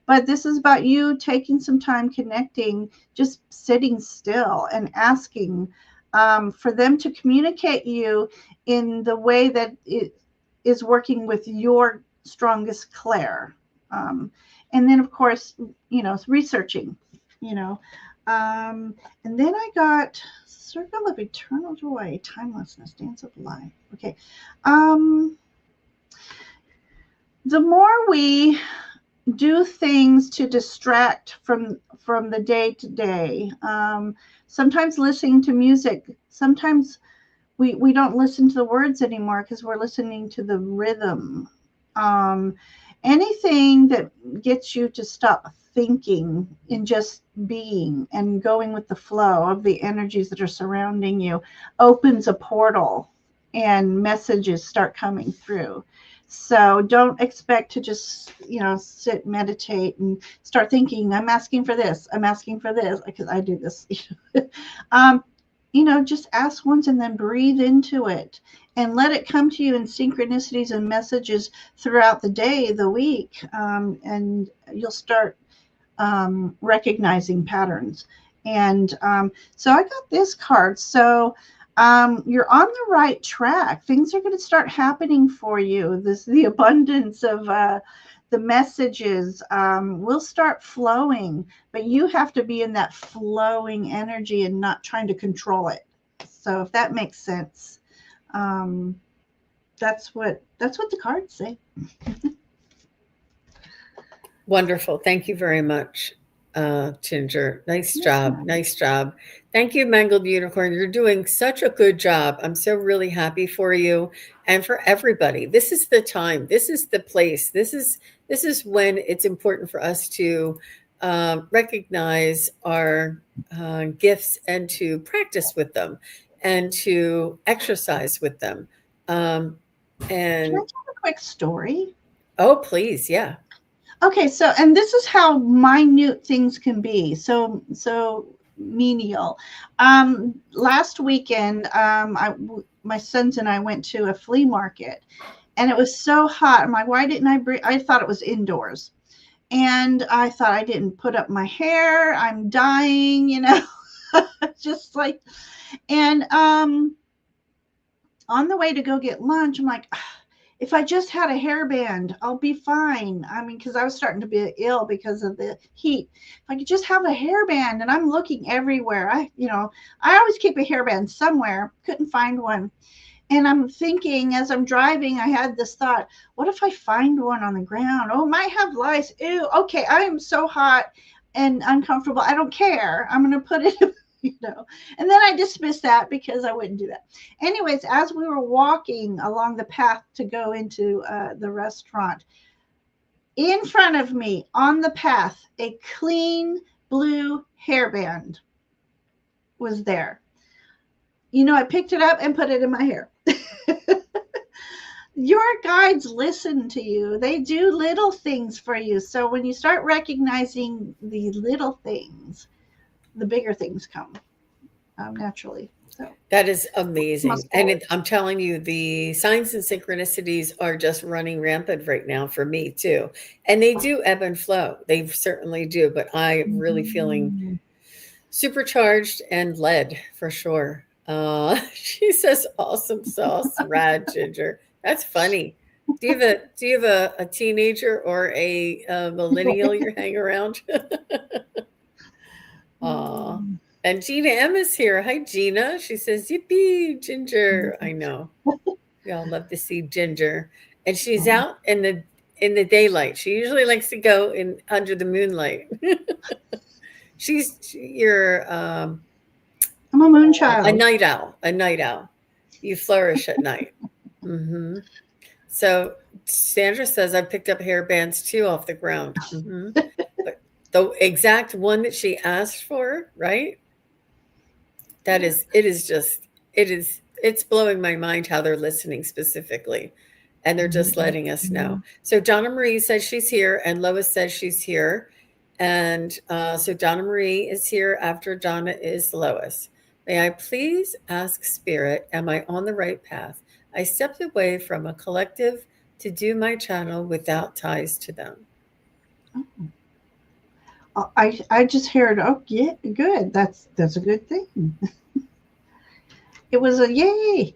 But this is about you taking some time connecting, just sitting still and asking for them to communicate you in the way that it is working with your strongest clair. And then of course, researching, you know and then I got Circle of Eternal Joy, Timelessness, Dance of Life. Okay. The more we do things to distract from the day to day, sometimes listening to music, sometimes we don't listen to the words anymore because we're listening to the rhythm. Um, Anything that gets you to stop thinking and just being and going with the flow of the energies that are surrounding you opens a portal and messages start coming through. So don't expect to just, sit, meditate, and start thinking, I'm asking for this, I'm asking for this, because I do this. um, just ask once and then breathe into it and let it come to you in synchronicities and messages throughout the day, the week, and you'll start recognizing patterns. And so I got this card. So you're on the right track. Things are going to start happening for you. The abundance of the messages will start flowing, but you have to be in that flowing energy and not trying to control it. So if that makes sense, um, that's what the cards say. Wonderful. Thank you very much, Ginger. Nice Yes, job. ma'am. Nice job. Thank you, Mangled Unicorn. You're doing such a good job. I'm so really happy for you and for everybody. This is the time. This is the place. This is when it's important for us to recognize our gifts and to practice with them and to exercise with them. Um, Can I and tell a quick story? oh, please, yeah. Okay, so and this is how minute things can be. So menial. Last weekend, my sons and I went to a flea market, and it was so hot. I'm like, why didn't I bring? I thought it was indoors, and I thought I didn't put up my hair. I'm dying, just like, and on the way to go get lunch, I'm like, if I just had a hairband, I'll be fine. I mean, because I was starting to be ill because of the heat. If I could just have a hairband, and I'm looking everywhere. I always keep a hairband somewhere. Couldn't find one. And I'm thinking as I'm driving, I had this thought, what if I find one on the ground? Oh, it might have lice. Ew, okay, I am so hot and uncomfortable. I don't care. I'm going to put it, you know. And then I dismissed that because I wouldn't do that. Anyways, as we were walking along the path to go into the restaurant, in front of me on the path, a clean blue hairband was there. I picked it up and put it in my hair. Your guides listen to you. They do little things for you. So when you start recognizing the little things, the bigger things come naturally. So That is amazing. must And forward. I'm telling you, the signs and synchronicities are just running rampant right now for me too. And they do ebb and flow. They certainly do. But I'm really feeling Mm-hmm. supercharged and led for sure. She says, awesome sauce, rad ginger. That's funny. Do you have a teenager or a millennial you hang around? Aw. And Gina M is here. Hi, Gina. She says, Yippee, Ginger. I know. We all love to see Ginger. And she's out in the daylight. She usually likes to go in under the moonlight. You're I'm a moon a child. night owl. A night owl. You flourish at night. Hmm. So Sandra says I picked up hair bands too off the ground. Hmm. But the exact one that she asked for, right? That is, it is just, it's blowing my mind how they're listening specifically. And they're just letting us know. So Donna Marie says she's here, and Lois says she's here. And so Donna Marie is here after Donna is Lois. May I please ask Spirit, am I on the right path? I stepped away from a collective to do my channel without ties to them. I just heard, oh yeah, good. That's a good thing. It was a yay.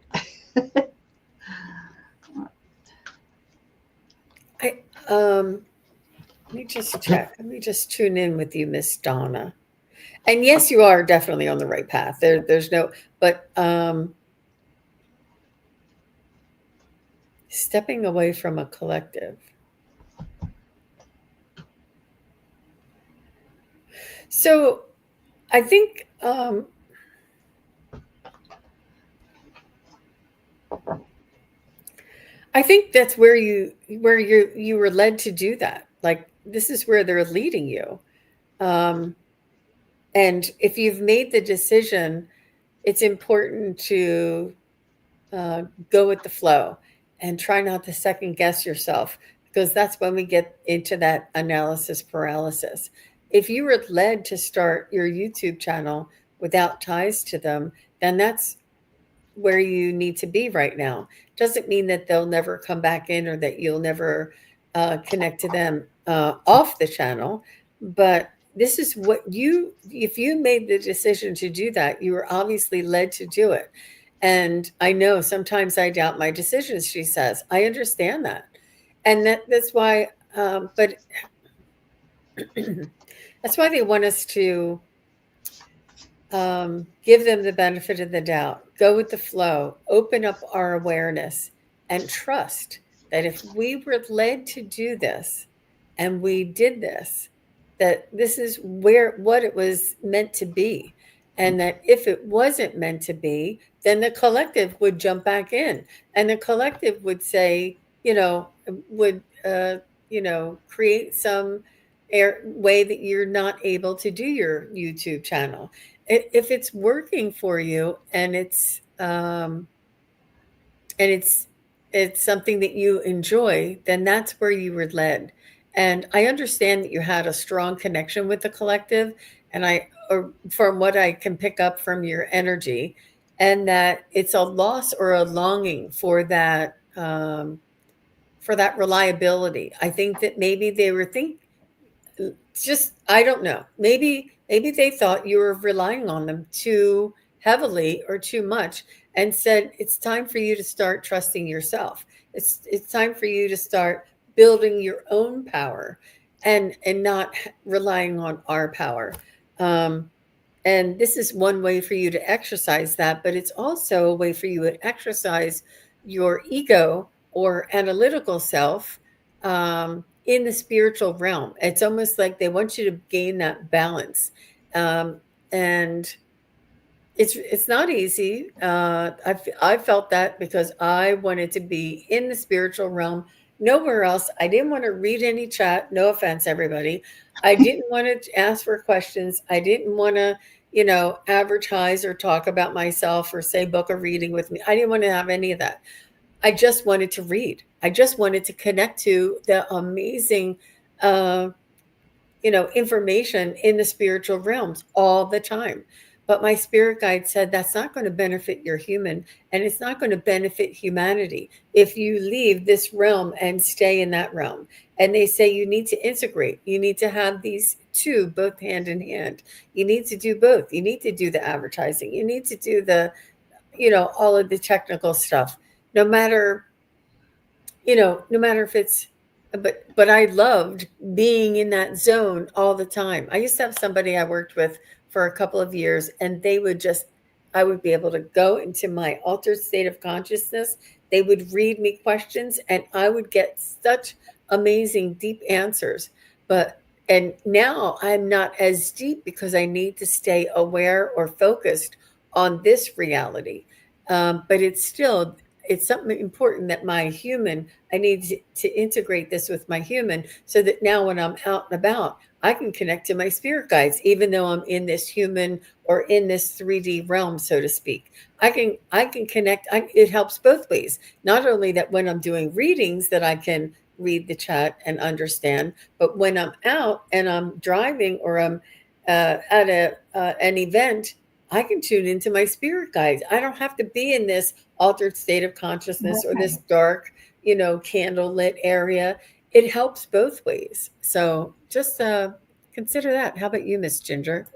Let me just check. Let me just tune in with you, Miss Donna. And yes, you are definitely on the right path. There's no, but stepping away from a collective. So I think that's where you were led to do that. Like this is where they're leading you. And if you've made the decision, it's important to go with the flow and try not to second guess yourself, because that's when we get into that analysis paralysis. If you were led to start your YouTube channel without ties to them, then that's where you need to be right now. Doesn't mean that they'll never come back in or that you'll never connect to them off the channel. But this is what if you made the decision to do that, you were obviously led to do it. And I know sometimes I doubt my decisions, she says. I understand that. And that's why, but that's why they want us to give them the benefit of the doubt, go with the flow, open up our awareness, and trust that if we were led to do this and we did this, that this is what it was meant to be. And that if it wasn't meant to be, then the collective would jump back in, and the collective would say, would, create some way that you're not able to do your YouTube channel. If it's working for you and it's something that you enjoy, then that's where you were led. And I understand that you had a strong connection with the collective, and from what I can pick up from your energy, and that it's a loss or a longing for that reliability. I think that maybe they were just, I don't know, maybe they thought you were relying on them too heavily or too much, and said it's time for you to start trusting yourself. It's time for you to start building your own power, and not relying on our power. And this is one way for you to exercise that, but it's also a way for you to exercise your ego or analytical self in the spiritual realm. It's almost like they want you to gain that balance. And it's not easy. I felt that because I wanted to be in the spiritual realm, nowhere else. I didn't want to read any chat. No offense, everybody. I didn't want to ask for questions. I didn't want to, advertise or talk about myself or say book a reading with me. I didn't want to have any of that. I just wanted to read. I just wanted to connect to the amazing, information in the spiritual realms all the time. But my spirit guide said that's not going to benefit your human, and it's not going to benefit humanity if you leave this realm and stay in that realm. And they say you need to integrate. You need to have these two both hand in hand. You need to do both. You need to do the advertising. You need to do the, all of the technical stuff. No matter if it's, but I loved being in that zone all the time. I used to have somebody I worked with for a couple of years, and I would be able to go into my altered state of consciousness. They would read me questions, and I would get such amazing, deep answers. But and now I'm not as deep because I need to stay aware or focused on this reality. But it's something important that my human I need to integrate this with my human so that now when I'm out and about, I can connect to my spirit guides, even though I'm in this human or in this 3D realm, so to speak. I can connect. It helps both ways. Not only that when I'm doing readings that I can read the chat and understand, but when I'm out and I'm driving or I'm at an event, I can tune into my spirit guides. I don't have to be in this altered state of consciousness or this Right. dark, candle lit area. It helps both ways. So just consider that. How about you, Miss Ginger?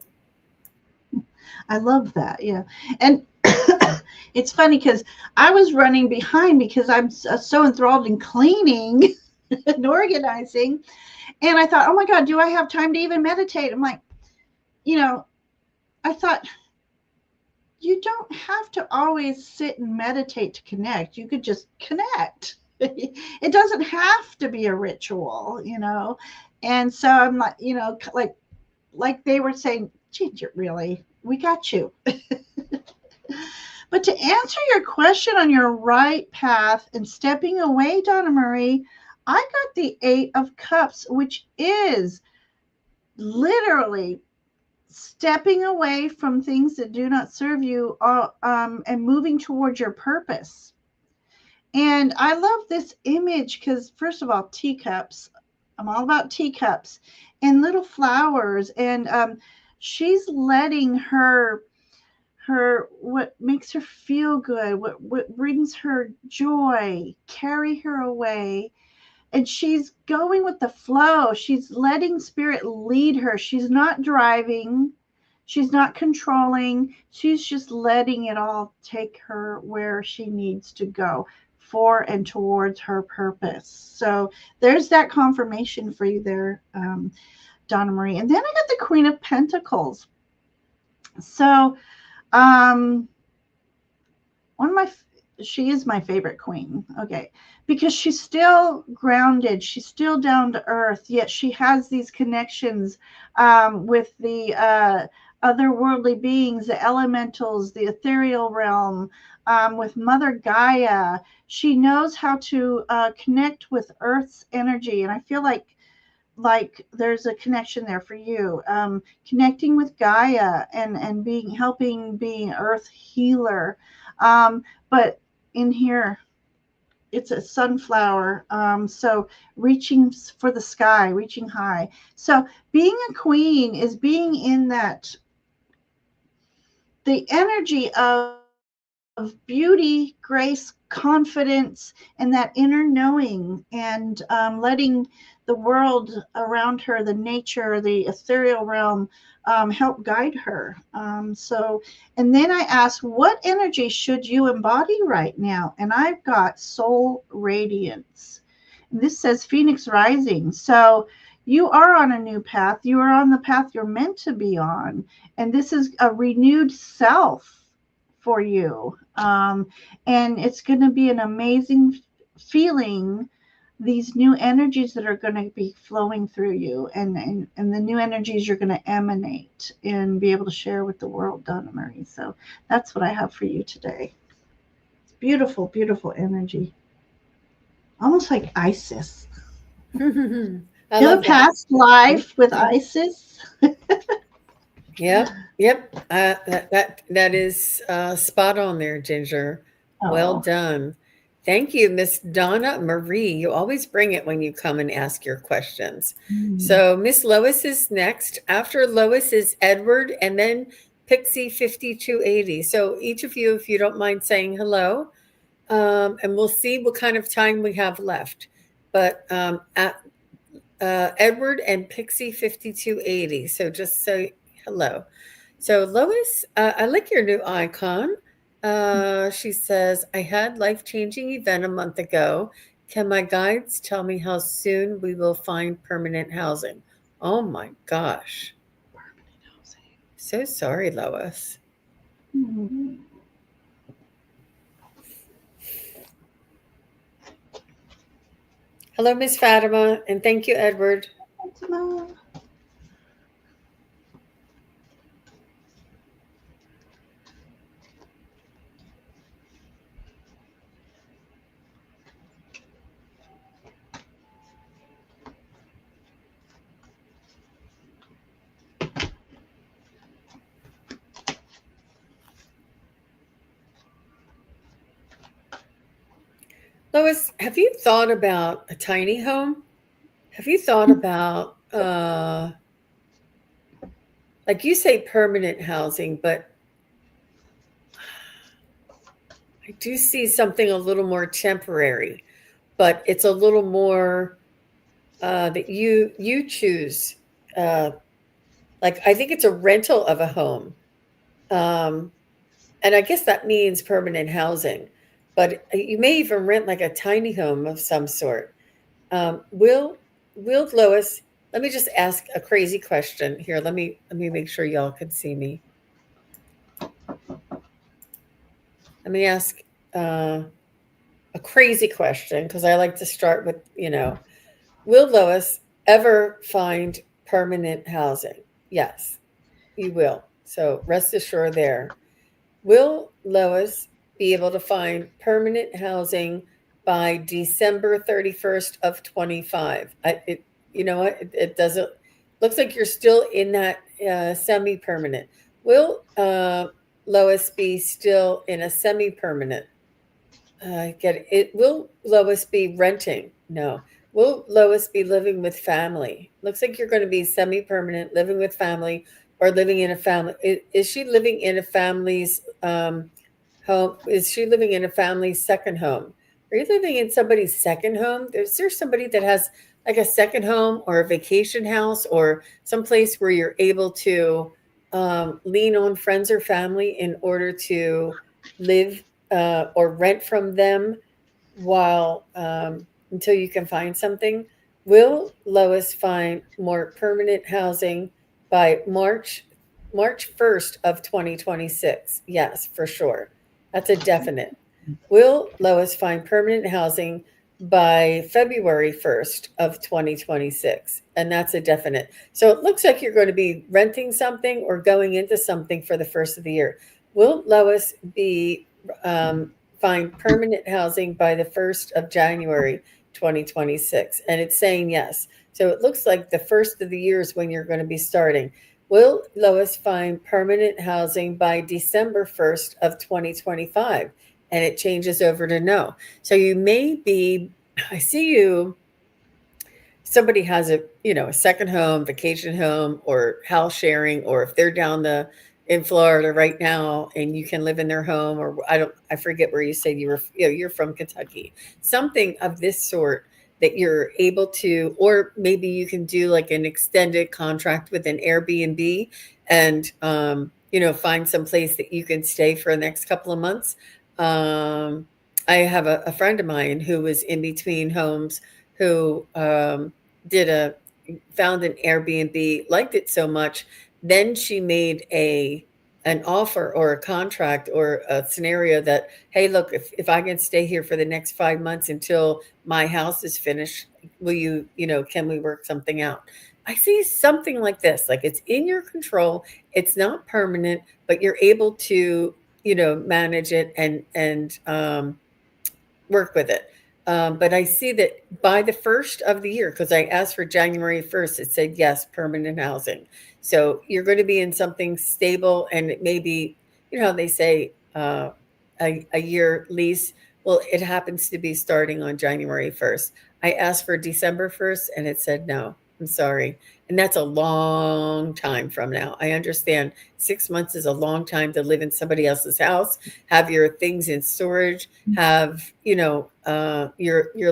I love that. Yeah. And it's funny because I was running behind because I'm so enthralled in cleaning and organizing. And I thought, oh my God, do I have time to even meditate? I'm like, you know, I thought, you don't have to always sit and meditate to connect. You could just connect. It doesn't have to be a ritual. And so I'm like, like they were saying, Ginger, really, we got you. But to answer your question on your right path and stepping away, Donna Marie, I got the Eight of Cups, which is literally stepping away from things that do not serve you, and moving towards your purpose. And I love this image because, first of all, teacups. I'm all about teacups and little flowers. And she's letting her what makes her feel good, what brings her joy, carry her away. And she's going with the flow. She's letting spirit lead her. She's not driving. She's not controlling. She's just letting it all take her where she needs to go for and towards her purpose. So there's that confirmation for you there, Donna Marie. And then I got the Queen of Pentacles. So um, one of my she is my favorite queen. Okay. Because she's still grounded, she's still down to earth, yet she has these connections with the otherworldly beings, the elementals, the ethereal realm, with Mother Gaia. She knows how to connect with Earth's energy, and I feel like there's a connection there for you, connecting with Gaia and being helping being Earth healer. But in here, it's a sunflower. So reaching for the sky, reaching high. So being a queen is being in that, the energy of beauty, grace, confidence, and that inner knowing, and letting the world around her, the nature, the ethereal realm, help guide her. And then I asked, what energy should you embody right now? And I've got soul radiance. And this says Phoenix rising. So you are on a new path. You are on the path you're meant to be on. And this is a renewed self for you. And it's going to be an amazing feeling, these new energies that are going to be flowing through you, and the new energies you're going to emanate and be able to share with the world, Donna Marie. So that's what I have for you today. It's beautiful, beautiful energy. Almost like Isis. I You have a love that. past life with Mhm. Isis? Yep, yep. That is spot on there, Ginger. Well Oh. done. Thank you, Miss Donna Marie. You always bring it when you come and ask your questions. Mm. So Miss Lois is next. After Lois is Edward, and then Pixie 5280. So each of you, if you don't mind saying hello, and we'll see what kind of time we have left. But Edward and Pixie 5280. So just say hello. So Lois, I like your new icon. She says, I had life-changing event a month ago. Can my guides tell me how soon we will find permanent housing? Oh my gosh. So sorry, Lois. Mm. Hello, Miss Fatima, and thank you, Edward. Fatima. Lois, have you thought about a tiny home? Have you thought about, like you say, permanent housing, but I do see something a little more temporary, but it's a little more that you choose. Uh, like I think it's a rental of a home, um, and I guess that means permanent housing. But you may even rent like a tiny home of some sort. Um, will will Lois? Let me just ask a crazy question here. Let me make sure y'all can see me. Let me ask uh, a crazy question because I like to start with will Lois ever find permanent housing? Yes, you will. So rest assured there. Will Lois be able to find permanent housing by December 31st of 25? You know what? It doesn't looks like you're still in that semi-permanent. Will Lois be still in a semi-permanent? Get it. Will Lois be renting? No. Will Lois be living with family? Looks like you're going to be semi-permanent, living with family, or living in a family. Is she living in a family's home? Is she living in a family's second home? Are you living in somebody's second home? Is there somebody that has like a second home or a vacation house or some place where you're able to lean on friends or family in order to live or rent from them while until you can find something? Will Lois find more permanent housing by March 1st of 2026? Yes, for sure. That's a definite. Will Lois find permanent housing by February 1st of 2026? And that's a definite. So it looks like you're going to be renting something or going into something for the first of the year. Will Lois be um, find permanent housing by the 1st of January 2026? And it's saying yes. So it looks like the first of the year is when you're going to be starting. Will Lois find permanent housing by December 1st of 2025? And it changes over to no. So you may be, I see you, somebody has a second home, vacation home, or house sharing, or if they're down the in Florida right now and you can live in their home, or I forget where you said you were, you're from Kentucky, something of this sort that you're able to, or maybe you can do like an extended contract with an Airbnb and find some place that you can stay for the next couple of months. um, I have a friend of mine who was in between homes who did a found an Airbnb, liked it so much, then she made a an offer or a contract or a scenario that, hey, look, if I can stay here for the next 5 months until my house is finished, will can we work something out? I see something like this, like it's in your control, it's not permanent, but you're able to, manage it and work with it. But I see that by the first of the year, because I asked for January 1st, it said yes, permanent housing. So you're going to be in something stable, and it may be, how they say a year lease. Well, it happens to be starting on January 1st. I asked for December 1st, and it said no. I'm sorry. And that's a long time from now. I understand 6 months is a long time to live in somebody else's house, have your things in storage, have your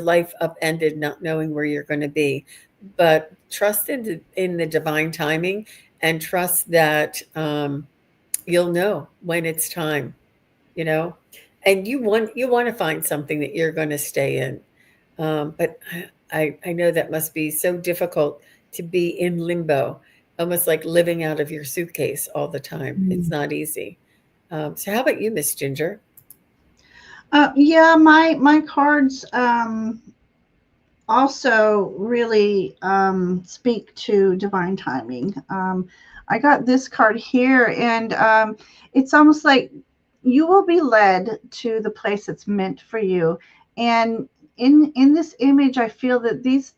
life upended, not knowing where you're going to be. But trust in the divine timing, and trust that you'll know when it's time. you know and you want to find something that you're going to stay in. But I know that must be so difficult to be in limbo, almost like living out of your suitcase all the time. It's not easy. So how about you, Miss Ginger? Yeah, my cards. also really speak to divine timing. I got this card here, and it's almost like you will be led to the place that's meant for you. And in this image, I feel that these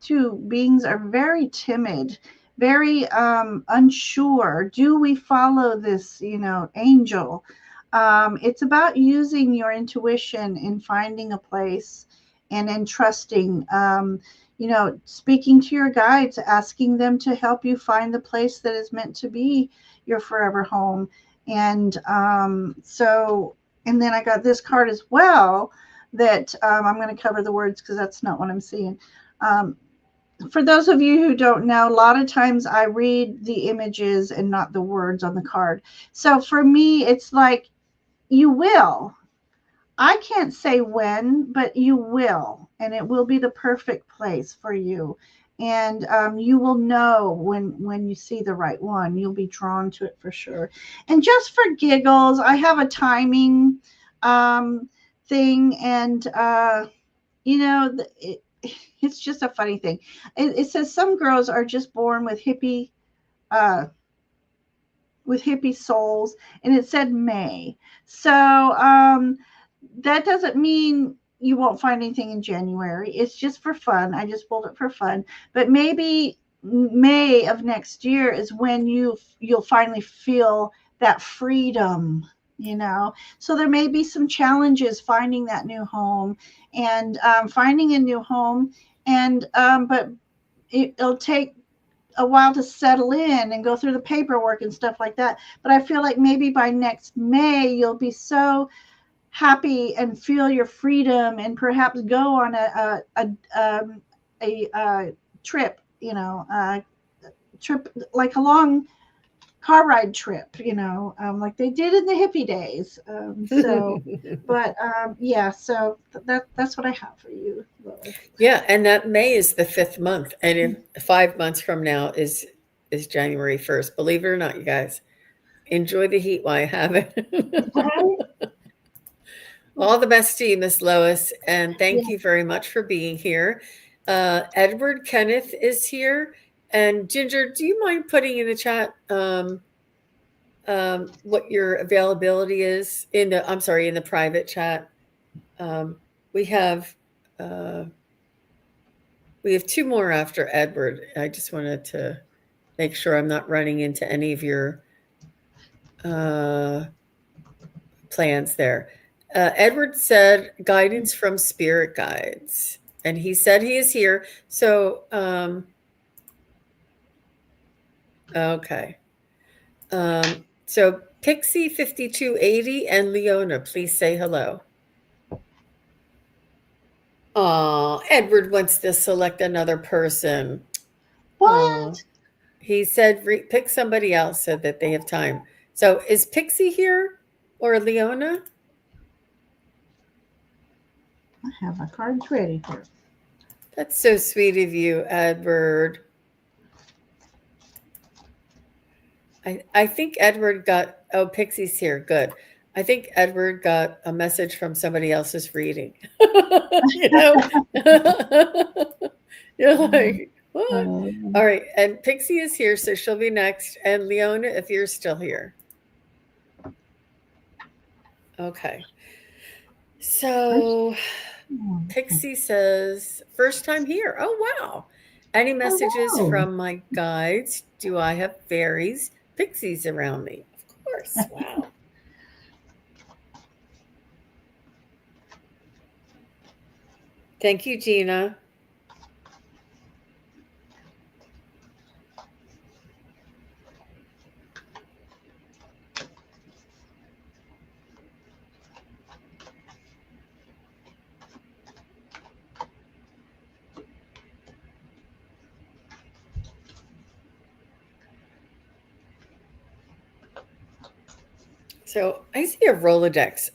two beings are very timid, very unsure. Do we follow this, angel? It's about using your intuition in finding a place and entrusting, speaking to your guides, asking them to help you find the place that is meant to be your forever home. And and then I got this card as well that I'm going to cover the words because that's not what I'm seeing. Um, for those of you who don't know, a lot of times I read the images and not the words on the card. So for me, it's like you will. I can't say when, but you will, and it will be the perfect place for you. And you will know when you see the right one. You'll be drawn to it for sure. And just for giggles, I have a timing um, thing, and you know, it, it's just a funny thing. It says some girls are just born uh, with hippie souls, and it said May. So that doesn't mean you won't find anything in January. It's just for fun. I just pulled it for fun. But maybe May of next year is when you'll finally feel that freedom, So there may be some challenges finding that new home and finding a new home, and but it'll take a while to settle in and go through the paperwork and stuff like that. But I feel like maybe by next May you'll be so happy and feel your freedom and perhaps go on a trip, trip like a long car ride trip, like they did in the hippie days. But yeah, so that's what I have for you, Lois. Yeah, and that May is the fifth month, and in 5 months from now is January 1st. Believe it or not, you guys, enjoy the heat while you have it. All the best to you, Miss Lois, and Yeah. thank you very much for being here. Edward Kenneth is here, and Ginger, do you mind putting in the chat what your availability is in the? I'm sorry, in the private chat. Um, we have. Uh, We have two more after Edward. I just wanted to make sure I'm not running into any of your uh, plans there. Edward said guidance from spirit guides, and he said he is here. So, okay. So Pixie 5280 and Leona, please say hello. Edward wants to select another person. Aw. What? He said pick somebody else so that they have time. So is Pixie here or Leona? I have my cards ready here. That's so sweet of you, Edward. I think Edward got, oh, Pixie's here. Good. I think Edward got a message from somebody else's reading. you know? You're like, what? All right. And Pixie is here, so she'll be next. And Leona, if you're still here. Okay. So Pixie says, first time here. Oh, wow. Any messages Hello. from my guides? Do I have fairies, pixies around me? Of course. Wow. Thank you, Gina. So I see a Rolodex.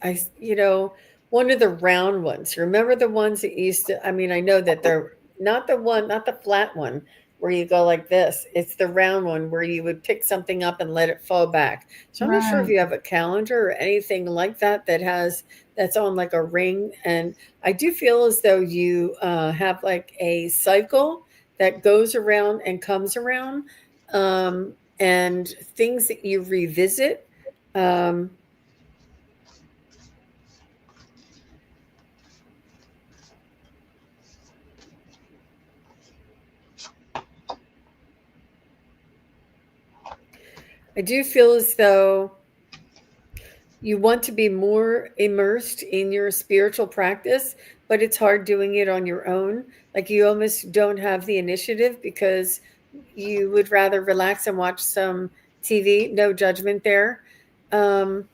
One of the round ones. Remember the ones that used to, I mean, I know that they're not the one, not the flat one where you go like this. It's the round one where you would pick something up and let it fall back. So I'm not sure if Right. you have a calendar or anything like that that has that's on like a ring. And I do feel as though you have like a cycle that goes around and comes around, and things that you revisit. Um, I do feel as though you want to be more immersed in your spiritual practice, but it's hard doing it on your own. Like you almost don't have the initiative because you would rather relax and watch some TV. No judgment there. Um,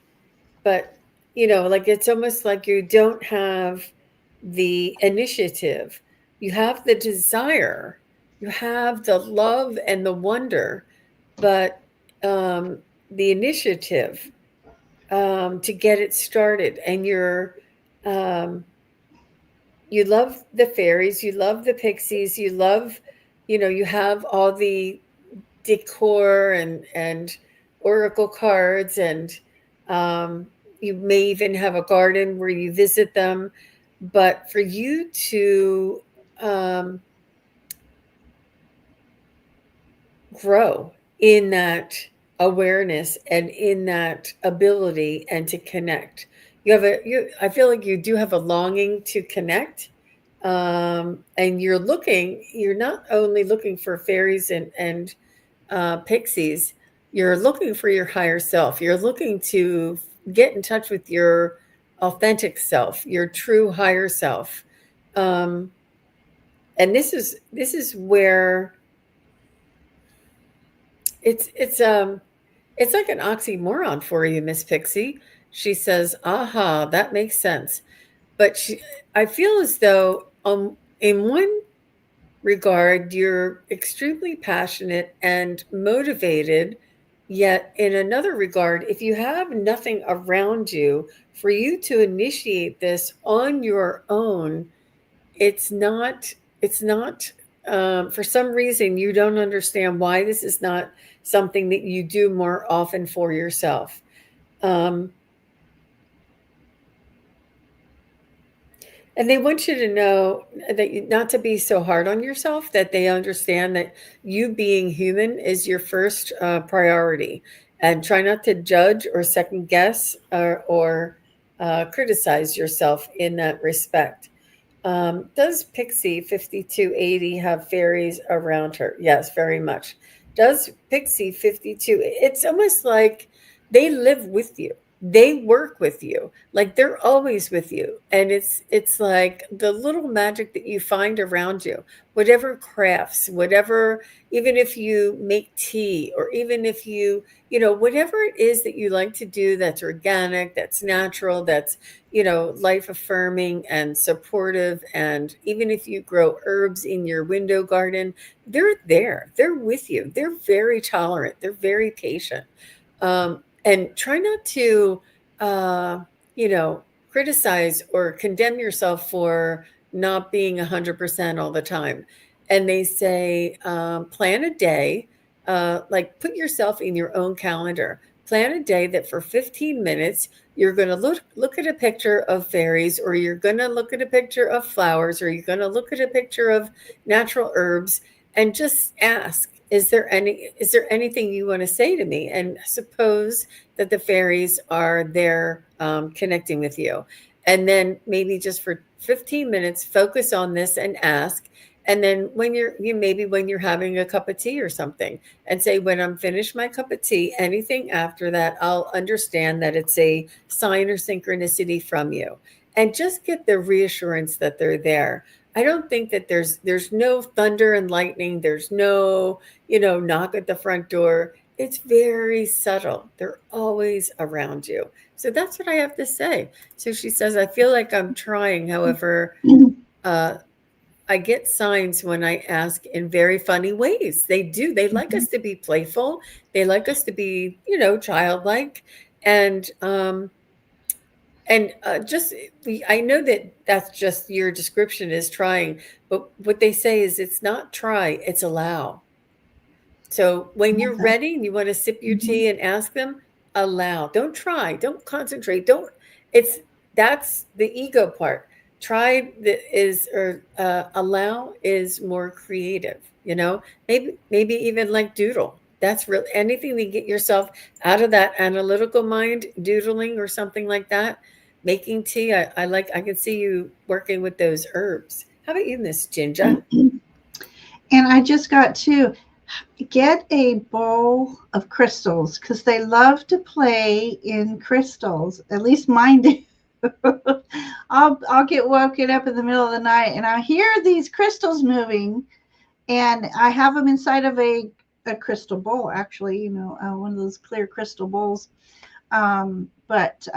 but, like it's almost like you don't have the initiative. You have the desire, you have the love and the wonder, but the initiative to get it started. And um, you love the fairies, you love the pixies, you love, you have all the decor and oracle cards, and um, you may even have a garden where you visit them. But for you to um, grow in that awareness and in that ability and to connect. I feel like you do have a longing to connect. And you're not only looking for fairies and pixies, you're looking for your higher self. You're looking to get in touch with your authentic self, your true higher self. Um, and this is where it's like an oxymoron for you, Miss Pixie. She says, "Aha, that makes sense." But I feel as though, in one regard, you're extremely passionate and motivated. Yet, in another regard, if you have nothing around you for you to initiate this on your own, it's not, for some reason, you don't understand why this is not something that you do more often for yourself. Um, and they want you to know that not to be so hard on yourself, that they understand that you being human is your first priority. And try not to judge or second guess or criticize yourself in that respect. Does Pixie 5280 have fairies around her? Yes, very much. Does Pixie 52, it's almost like they live with you. They work with you. Like they're always with you. And it's like the little magic that you find around you. Whatever crafts, whatever, even if you make tea, or even if whatever it is that you like to do that's organic, that's natural, that's life affirming and supportive. And even if you grow herbs in your window garden, they're there. They're with you. They're very tolerant. They're very patient. And try not to, uh, criticize or condemn yourself for not being 100% all the time. And they say, plan a day, like put yourself in your own calendar. Plan a day that for 15 minutes you're going to look at a picture of fairies, or you're going to look at a picture of flowers, or you're going to look at a picture of natural herbs, and just ask, is there anything you want to say to me? And suppose that the fairies are there, connecting with you. And then maybe just for 15 minutes focus on this and ask. And then when you're having a cup of tea or something, and say, when I'm finished my cup of tea, anything after that, I'll understand that it's a sign or synchronicity from you. And just get the reassurance that they're there. I don't think that there's no thunder and lightning. There's no, knock at the front door. It's very subtle. They're always around you. So that's what I have to say. So she says, I feel like I'm trying. However, uh, I get signs when I ask in very funny ways. They do. They like us to be playful. They like us to be, childlike. And just, I know that that's just your description is trying, but what they say is it's not try, it's allow. So when you're Okay. ready and you want to sip your Mhm. tea and ask them, allow. Don't try. Don't concentrate. Don't. It's that's the ego part. Try the is or allow is more creative. You know, maybe even like doodle. That's really anything to get yourself out of that analytical mind, doodling or something like that. Making tea. I like. I can see you working with those herbs. How about you, Miss Ginger? And I just got to get a bowl of crystals because they love to play in crystals. At least mine do. I'll get woken up in the middle of the night and I hear these crystals moving, and I have them inside of a crystal bowl. Actually, one of those clear crystal bowls. But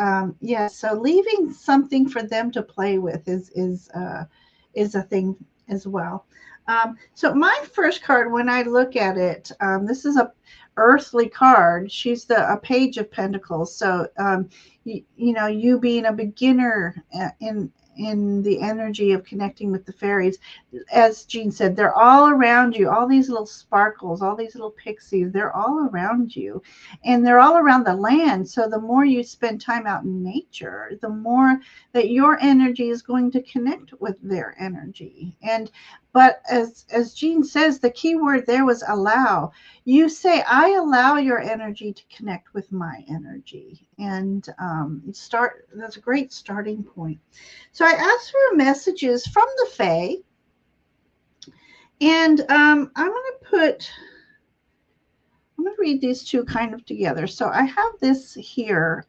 yeah, so leaving something for them to play with is a thing as well. So my first card, when I look at it, this is a earthly card. She's a page of pentacles. So you being a beginner in the energy of connecting with the fairies, as Jean said, they're all around you. All these little sparkles, all these little pixies, they're all around you, and they're all around the land. So the more you spend time out in nature, the more that your energy is going to connect with their energy. But as Jean says, the key word there was allow. You say, I allow your energy to connect with my energy, and start. That's a great starting point. So I asked for messages from the Fae, and I'm going to read these two kind of together. So I have this here.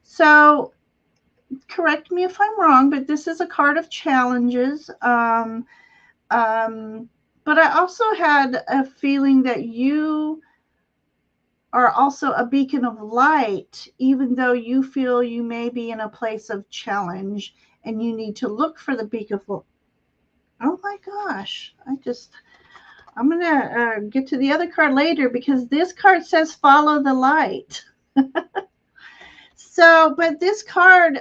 So correct me if I'm wrong, but this is a card of challenges. But I also had a feeling that you are also a beacon of light, even though you feel you may be in a place of challenge and you need to look for the beacon of. Oh my gosh! I'm gonna get to the other card later because this card says follow the light. So, but this card,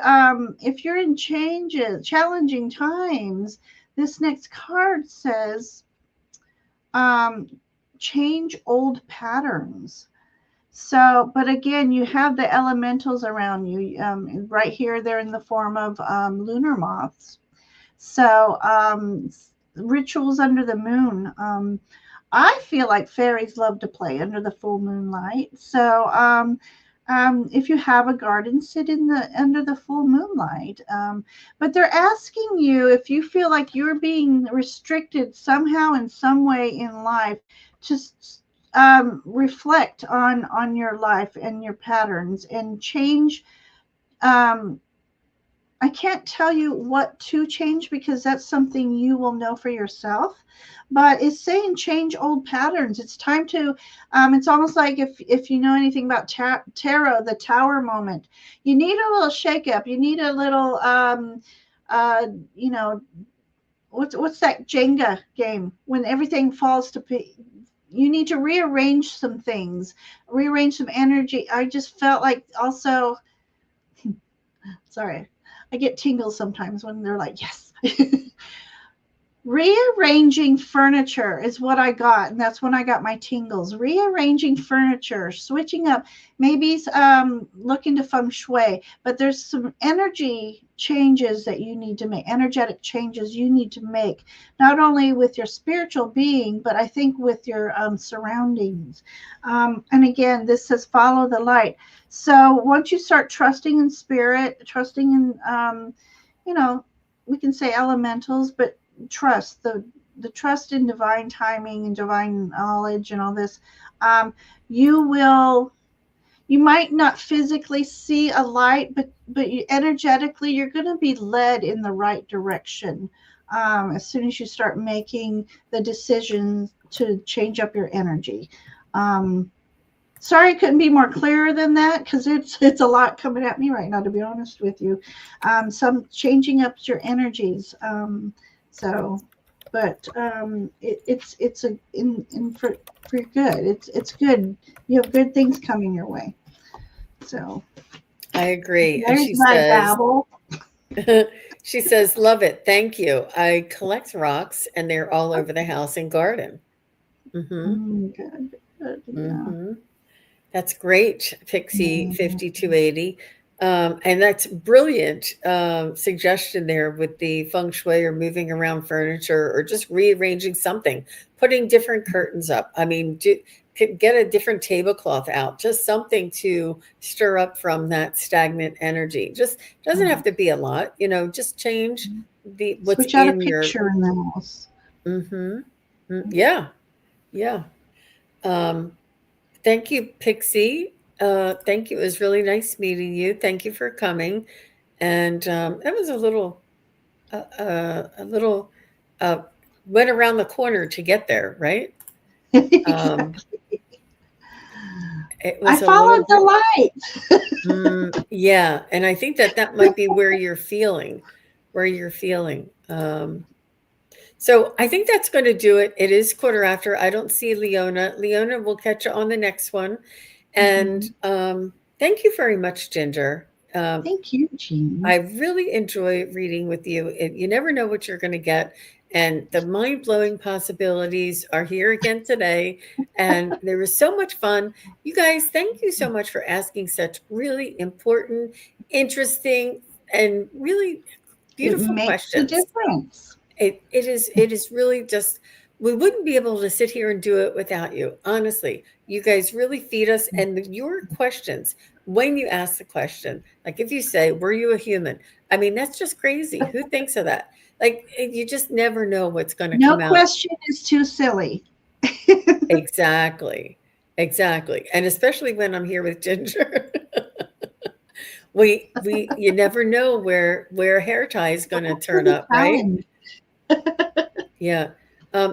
if you're in challenging times, this next card says change old patterns. So, but again, you have the elementals around you. Right here, they're in the form of lunar moths. So, rituals under the moon. I feel like fairies love to play under the full moonlight. So, if you have a garden, sit in the under the full moonlight. But they're asking you if you feel like you're being restricted somehow in some way in life, just reflect on your life and your patterns and change. I can't tell you what to change because that's something you will know for yourself. But it's saying change old patterns. It's time to. It's almost like if you know anything about tarot, the Tower moment. You need a little shakeup. You need a little. Uh, you know, what's that Jenga game when everything falls to you need to rearrange some things, rearrange some energy. I just felt like also, sorry, I get tingles sometimes when they're like, yes. Rearranging furniture is what I got, and that's when I got my tingles. Rearranging furniture, switching up, maybe looking to feng shui, but there's some energy changes that you need to make, energetic changes you need to make, not only with your spiritual being, but I think with your surroundings. And again, this says follow the light. So once you start trusting in spirit, trusting in, we can say elementals, but trust the trust in divine timing and divine knowledge and all this, you might not physically see a light, but energetically you're going to be led in the right direction as soon as you start making the decision to change up your energy. Sorry, I couldn't be more clearer than that because it's a lot coming at me right now, to be honest with you. Some changing up your energies. So, but it's a in for good. It's good. You have good things coming your way. So I agree. And there's my babble. she says, love it. Thank you. I collect rocks and they're all over the house and garden. Good. Yeah. That's great, Pixie Mhm. 5280. And that's brilliant suggestion there with the feng shui or moving around furniture or just rearranging something, putting different curtains up. I mean, get a different tablecloth out, just something to stir up from that stagnant energy. Just doesn't have to be a lot, just change the what's Switch out a in your. picture in the house. Mm-hmm. Yeah, yeah. Um, Thank you, Pixie. Thank you. It was really nice meeting you. Thank you for coming. And it was a little, uh, went around the corner to get there, right? Um, Exactly. it I was a little followed the bit, light. yeah. And I think that might be where you're feeling. So I think that's going to do it. It is quarter after. I don't see Leona. Leona, we'll catch you on the next one. And Mhm. thank you very much, Ginger. Thank you, Jean. I really enjoy reading with you. You never know what you're going to get. And the mind blowing possibilities are here again today. And there was so much fun. You guys, thank you so much for asking such really important, interesting, and really It beautiful makes a questions. difference. It is really just, we wouldn't be able to sit here and do it without you. Honestly, you guys really feed us, and your questions, when you ask the question, like if you say, "Were you a human?" I mean, that's just crazy. Who thinks of that? Like you just never know what's going to No come out. question is too silly. Exactly. Exactly. And especially when I'm here with Ginger. We you never know where hair tie is going to turn Pretty up, right? challenge. Yeah.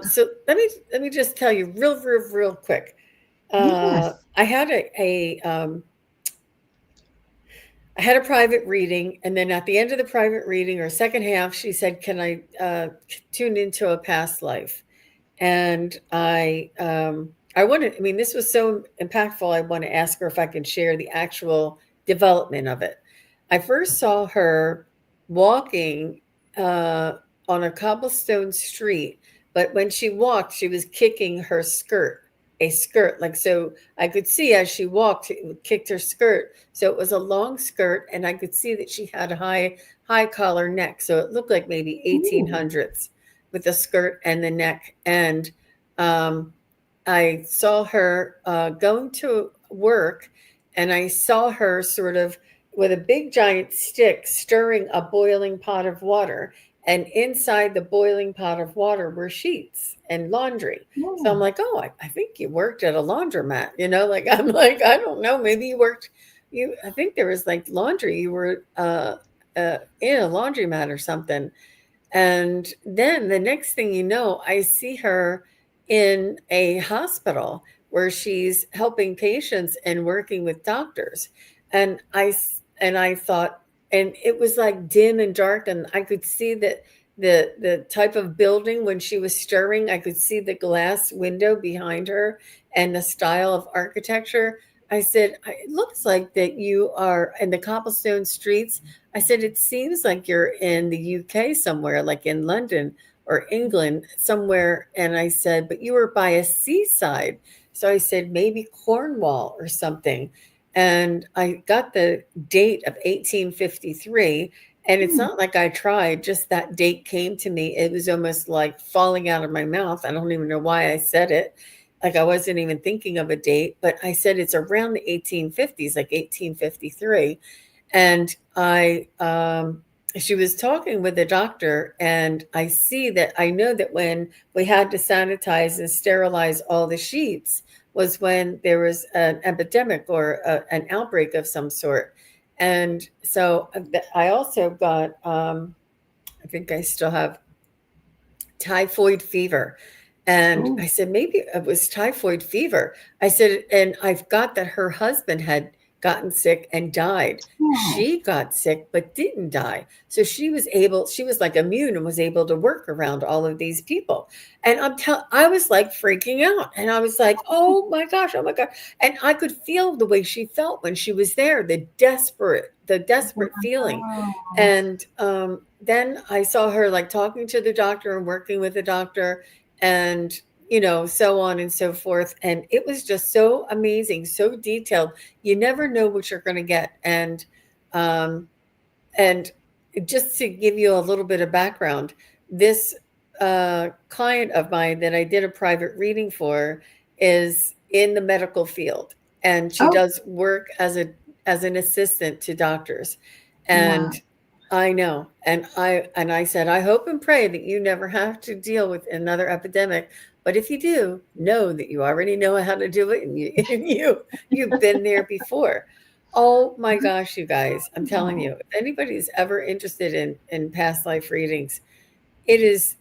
So let me just tell you real quick. Yes. I had I had a private reading, and then at the end of the private reading or second half, she said, "Can I tune into a past life?" And I wanted. I mean, this was so impactful. I want to ask her if I can share the actual development of it. I first saw her walking uh, on a cobblestone street, but when she walked, she was kicking her skirt, a skirt, like so. I could see as she walked, it kicked her skirt, so it was a long skirt, and I could see that she had a high collar neck, so it looked like maybe Ooh. 1800s with the skirt and the neck. And um, I saw her going to work, and I saw her sort of with a big giant stick stirring a boiling pot of water. And inside the boiling pot of water were sheets and laundry. So I'm Yeah. like, oh, I think you worked at a laundromat, like I'm like, I don't know, maybe you worked, I think there was like laundry, you were in a laundromat or something. And then the next thing you know, I see her in a hospital where she's helping patients and working with doctors. And I thought, and it was like dim and dark, and I could see that the type of building when she was stirring, I could see the glass window behind her and the style of architecture. I said, it looks like that you are in the cobblestone streets. I said, it seems like you're in the UK somewhere, like in London or England somewhere. And I said, but you were by a seaside. So I said, maybe Cornwall or something. And I got the date of 1853. And it's Hmm. not like I tried, just that date came to me. It was almost like falling out of my mouth. I don't even know why I said it. Like I wasn't even thinking of a date, but I said it's around the 1850s, like 1853. And she was talking with the doctor, and I know that when we had to sanitize and sterilize all the sheets was when there was an epidemic or an outbreak of some sort. And so I also got, I think I still have typhoid fever. And Oh. I said, maybe it was typhoid fever. I said, and I've got that her husband had gotten sick and died. Oh. She got sick but didn't die. So she was like immune and was able to work around all of these people. And I was like freaking out. And I was like, oh my gosh, oh my God. And I could feel the way she felt when she was there, the desperate feeling. Wow. And then I saw her like talking to the doctor and working with the doctor, and so on and so forth. And it was just so amazing, so detailed. You never know what you're going to get. And And just to give you a little bit of background, this client of mine that I did a private reading for is in the medical field, and she Oh, does work as an assistant to doctors. wow. And I know, and I said, I hope and pray that you never have to deal with another epidemic. But if you do, know that you already know how to do it, and you've been there before. Oh my gosh, you guys, I'm telling Oh, you, if anybody's ever interested in past life readings, it is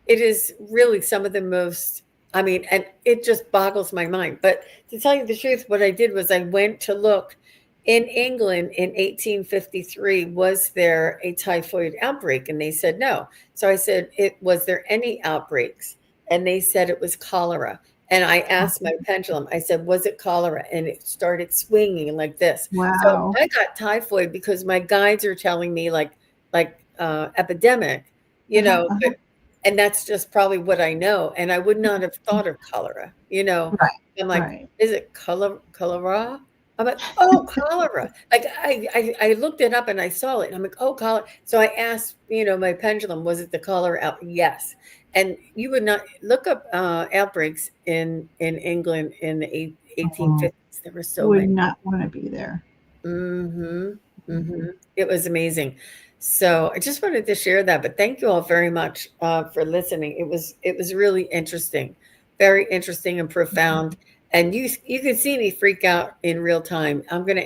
it is really some of the most, I mean, and it just boggles my mind. But to tell you the truth, what I did was I went to look in England in 1853, was there a typhoid outbreak? And they said no. So I said, it was there any outbreaks? And they said it was cholera. And I asked my pendulum, I said, was it cholera? And it started swinging like this. So wow. I got typhoid because my guides are telling me epidemic, Uh-huh, but uh-huh. and that's just probably what I know, and I would not have thought of cholera, you know? Right, I'm like, right. "Is it cholera?" I'm like, "Oh, cholera." Like, I looked it up and I saw it, and I'm like, "Oh, cholera." So I asked, my pendulum, "Was it the cholera out?" Yes. And you would not look up, outbreaks in England in the Oh, 1850s. There were so would many. not want to be there. Mhm, mhm. It was amazing. So, I just wanted to share that, but thank you all very much, for listening. It was really interesting, very interesting and profound, and you can see me freak out in real time. I'm gonna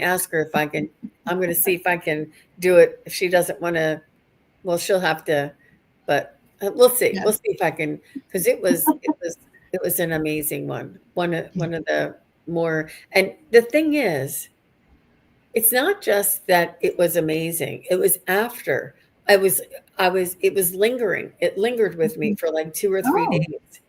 see if I can do it. If she doesn't wanna, well, she'll have to, but, we'll see. Yeah. We'll see if I can, 'cause it was an amazing one. One of the more, and the thing is, it's not just that it was amazing, it was after. I was it was lingering. It lingered with me for, like, 2 or 3 Oh, days,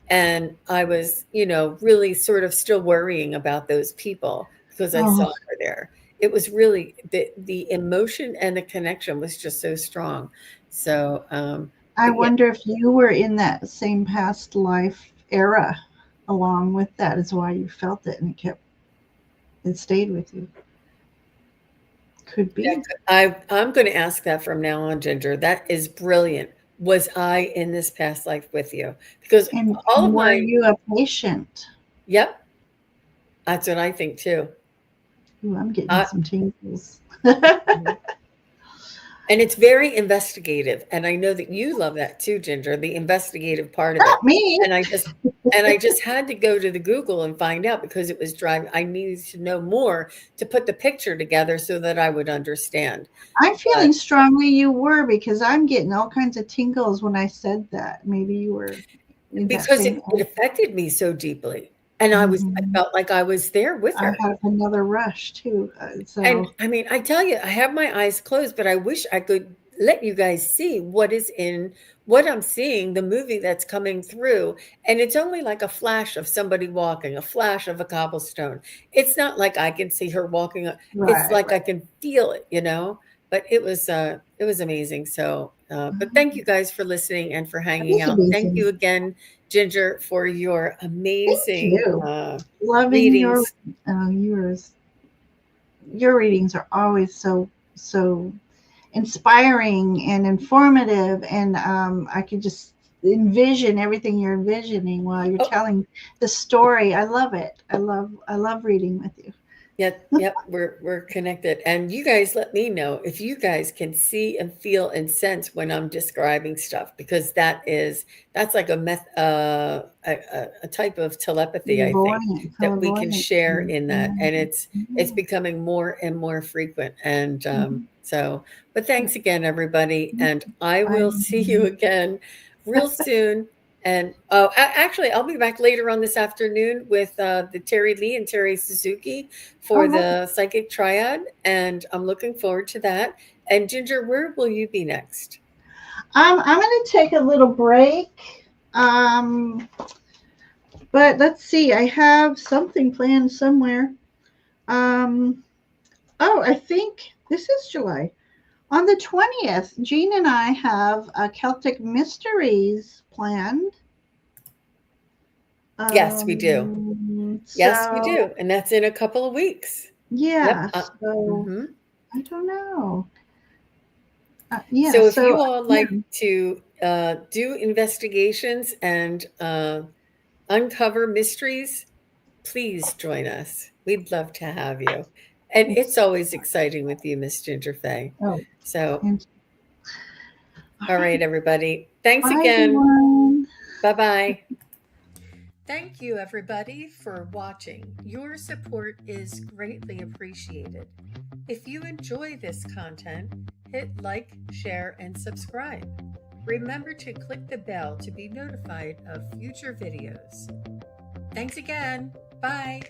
and I was, really sort of still worrying about those people because I saw oh, her there. It was really the emotion and the connection was just so strong. So, I but yeah, wonder if you were in that same past life era along with that is why you felt it and it stayed with you. Could that be. I'm gonna ask that from now on, Ginger. That is brilliant. Was I in this past life with you? Because all And of were my you a patient? Yep, that's what I think too. Ooh, I'm getting Uh, some tingles. mhm. And it's very investigative, and I know that you love that too, Ginger, the investigative part of Not it. me. And I just had to go to the Google and find out because it was driving. I needed to know more to put the picture together so that I would understand. I'm feeling But strongly you were because I'm getting all kinds of tingles when I said that. Maybe you were in that because same it affected me so deeply, and I Mhm. felt like I was there with I her. had another rush too. And So I mean, I tell you, I have my eyes closed, but I wish I could let you guys see what I'm seeing, the movie that's coming through. And it's only like a flash of somebody walking, a flash of a cobblestone. It's not like I can see her walking. It's right, like right. I can feel it, you know? But it was amazing. So, but thank Mhm. you guys for listening and for It hanging is out. Thank amazing. you again, Ginger, for your Thank amazing you. Loving readings. yours. Your readings are always so inspiring and informative, and I could just envision everything you're envisioning while you're Oh, telling the story. I love it. I love reading with you. yep, yep, we're connected. And you guys let me know if you guys can see and feel and sense when I'm describing stuff because that's like a type of telepathy, I think, that we can Clairvoyant. share in that. And it's Mhm. becoming more and more frequent. And but thanks again, everybody. And I will see you I, again real soon. And actually, I'll be back later on this afternoon with the Terry Lee and Terry Suzuki oh, for nice. the psychic triad, and I'm looking forward to that. And Ginger, where will you be next? I'm going to take a little break. Um, but let's see. I have something planned somewhere. Um, oh, I think this is July. On the 20th, Jean and I have a Celtic Mysteries planned. Yes, we do. Yes, we So do. And that's in a couple of weeks. Yep. yeah, so Mhm. I don't know. Yeah, So if so you all yeah. like to do investigations and uncover mysteries, please join us. We'd love to have you. And it's It's always exciting with you, Miss Ginger Fay. oh, So, and all all right, right. everybody. Thanks Bye, again. everyone. Bye bye. Thank you, everybody, for watching. Your support is greatly appreciated. If you enjoy this content, hit like, share, and subscribe. Remember to click the bell to be notified of future videos. Thanks again. Bye.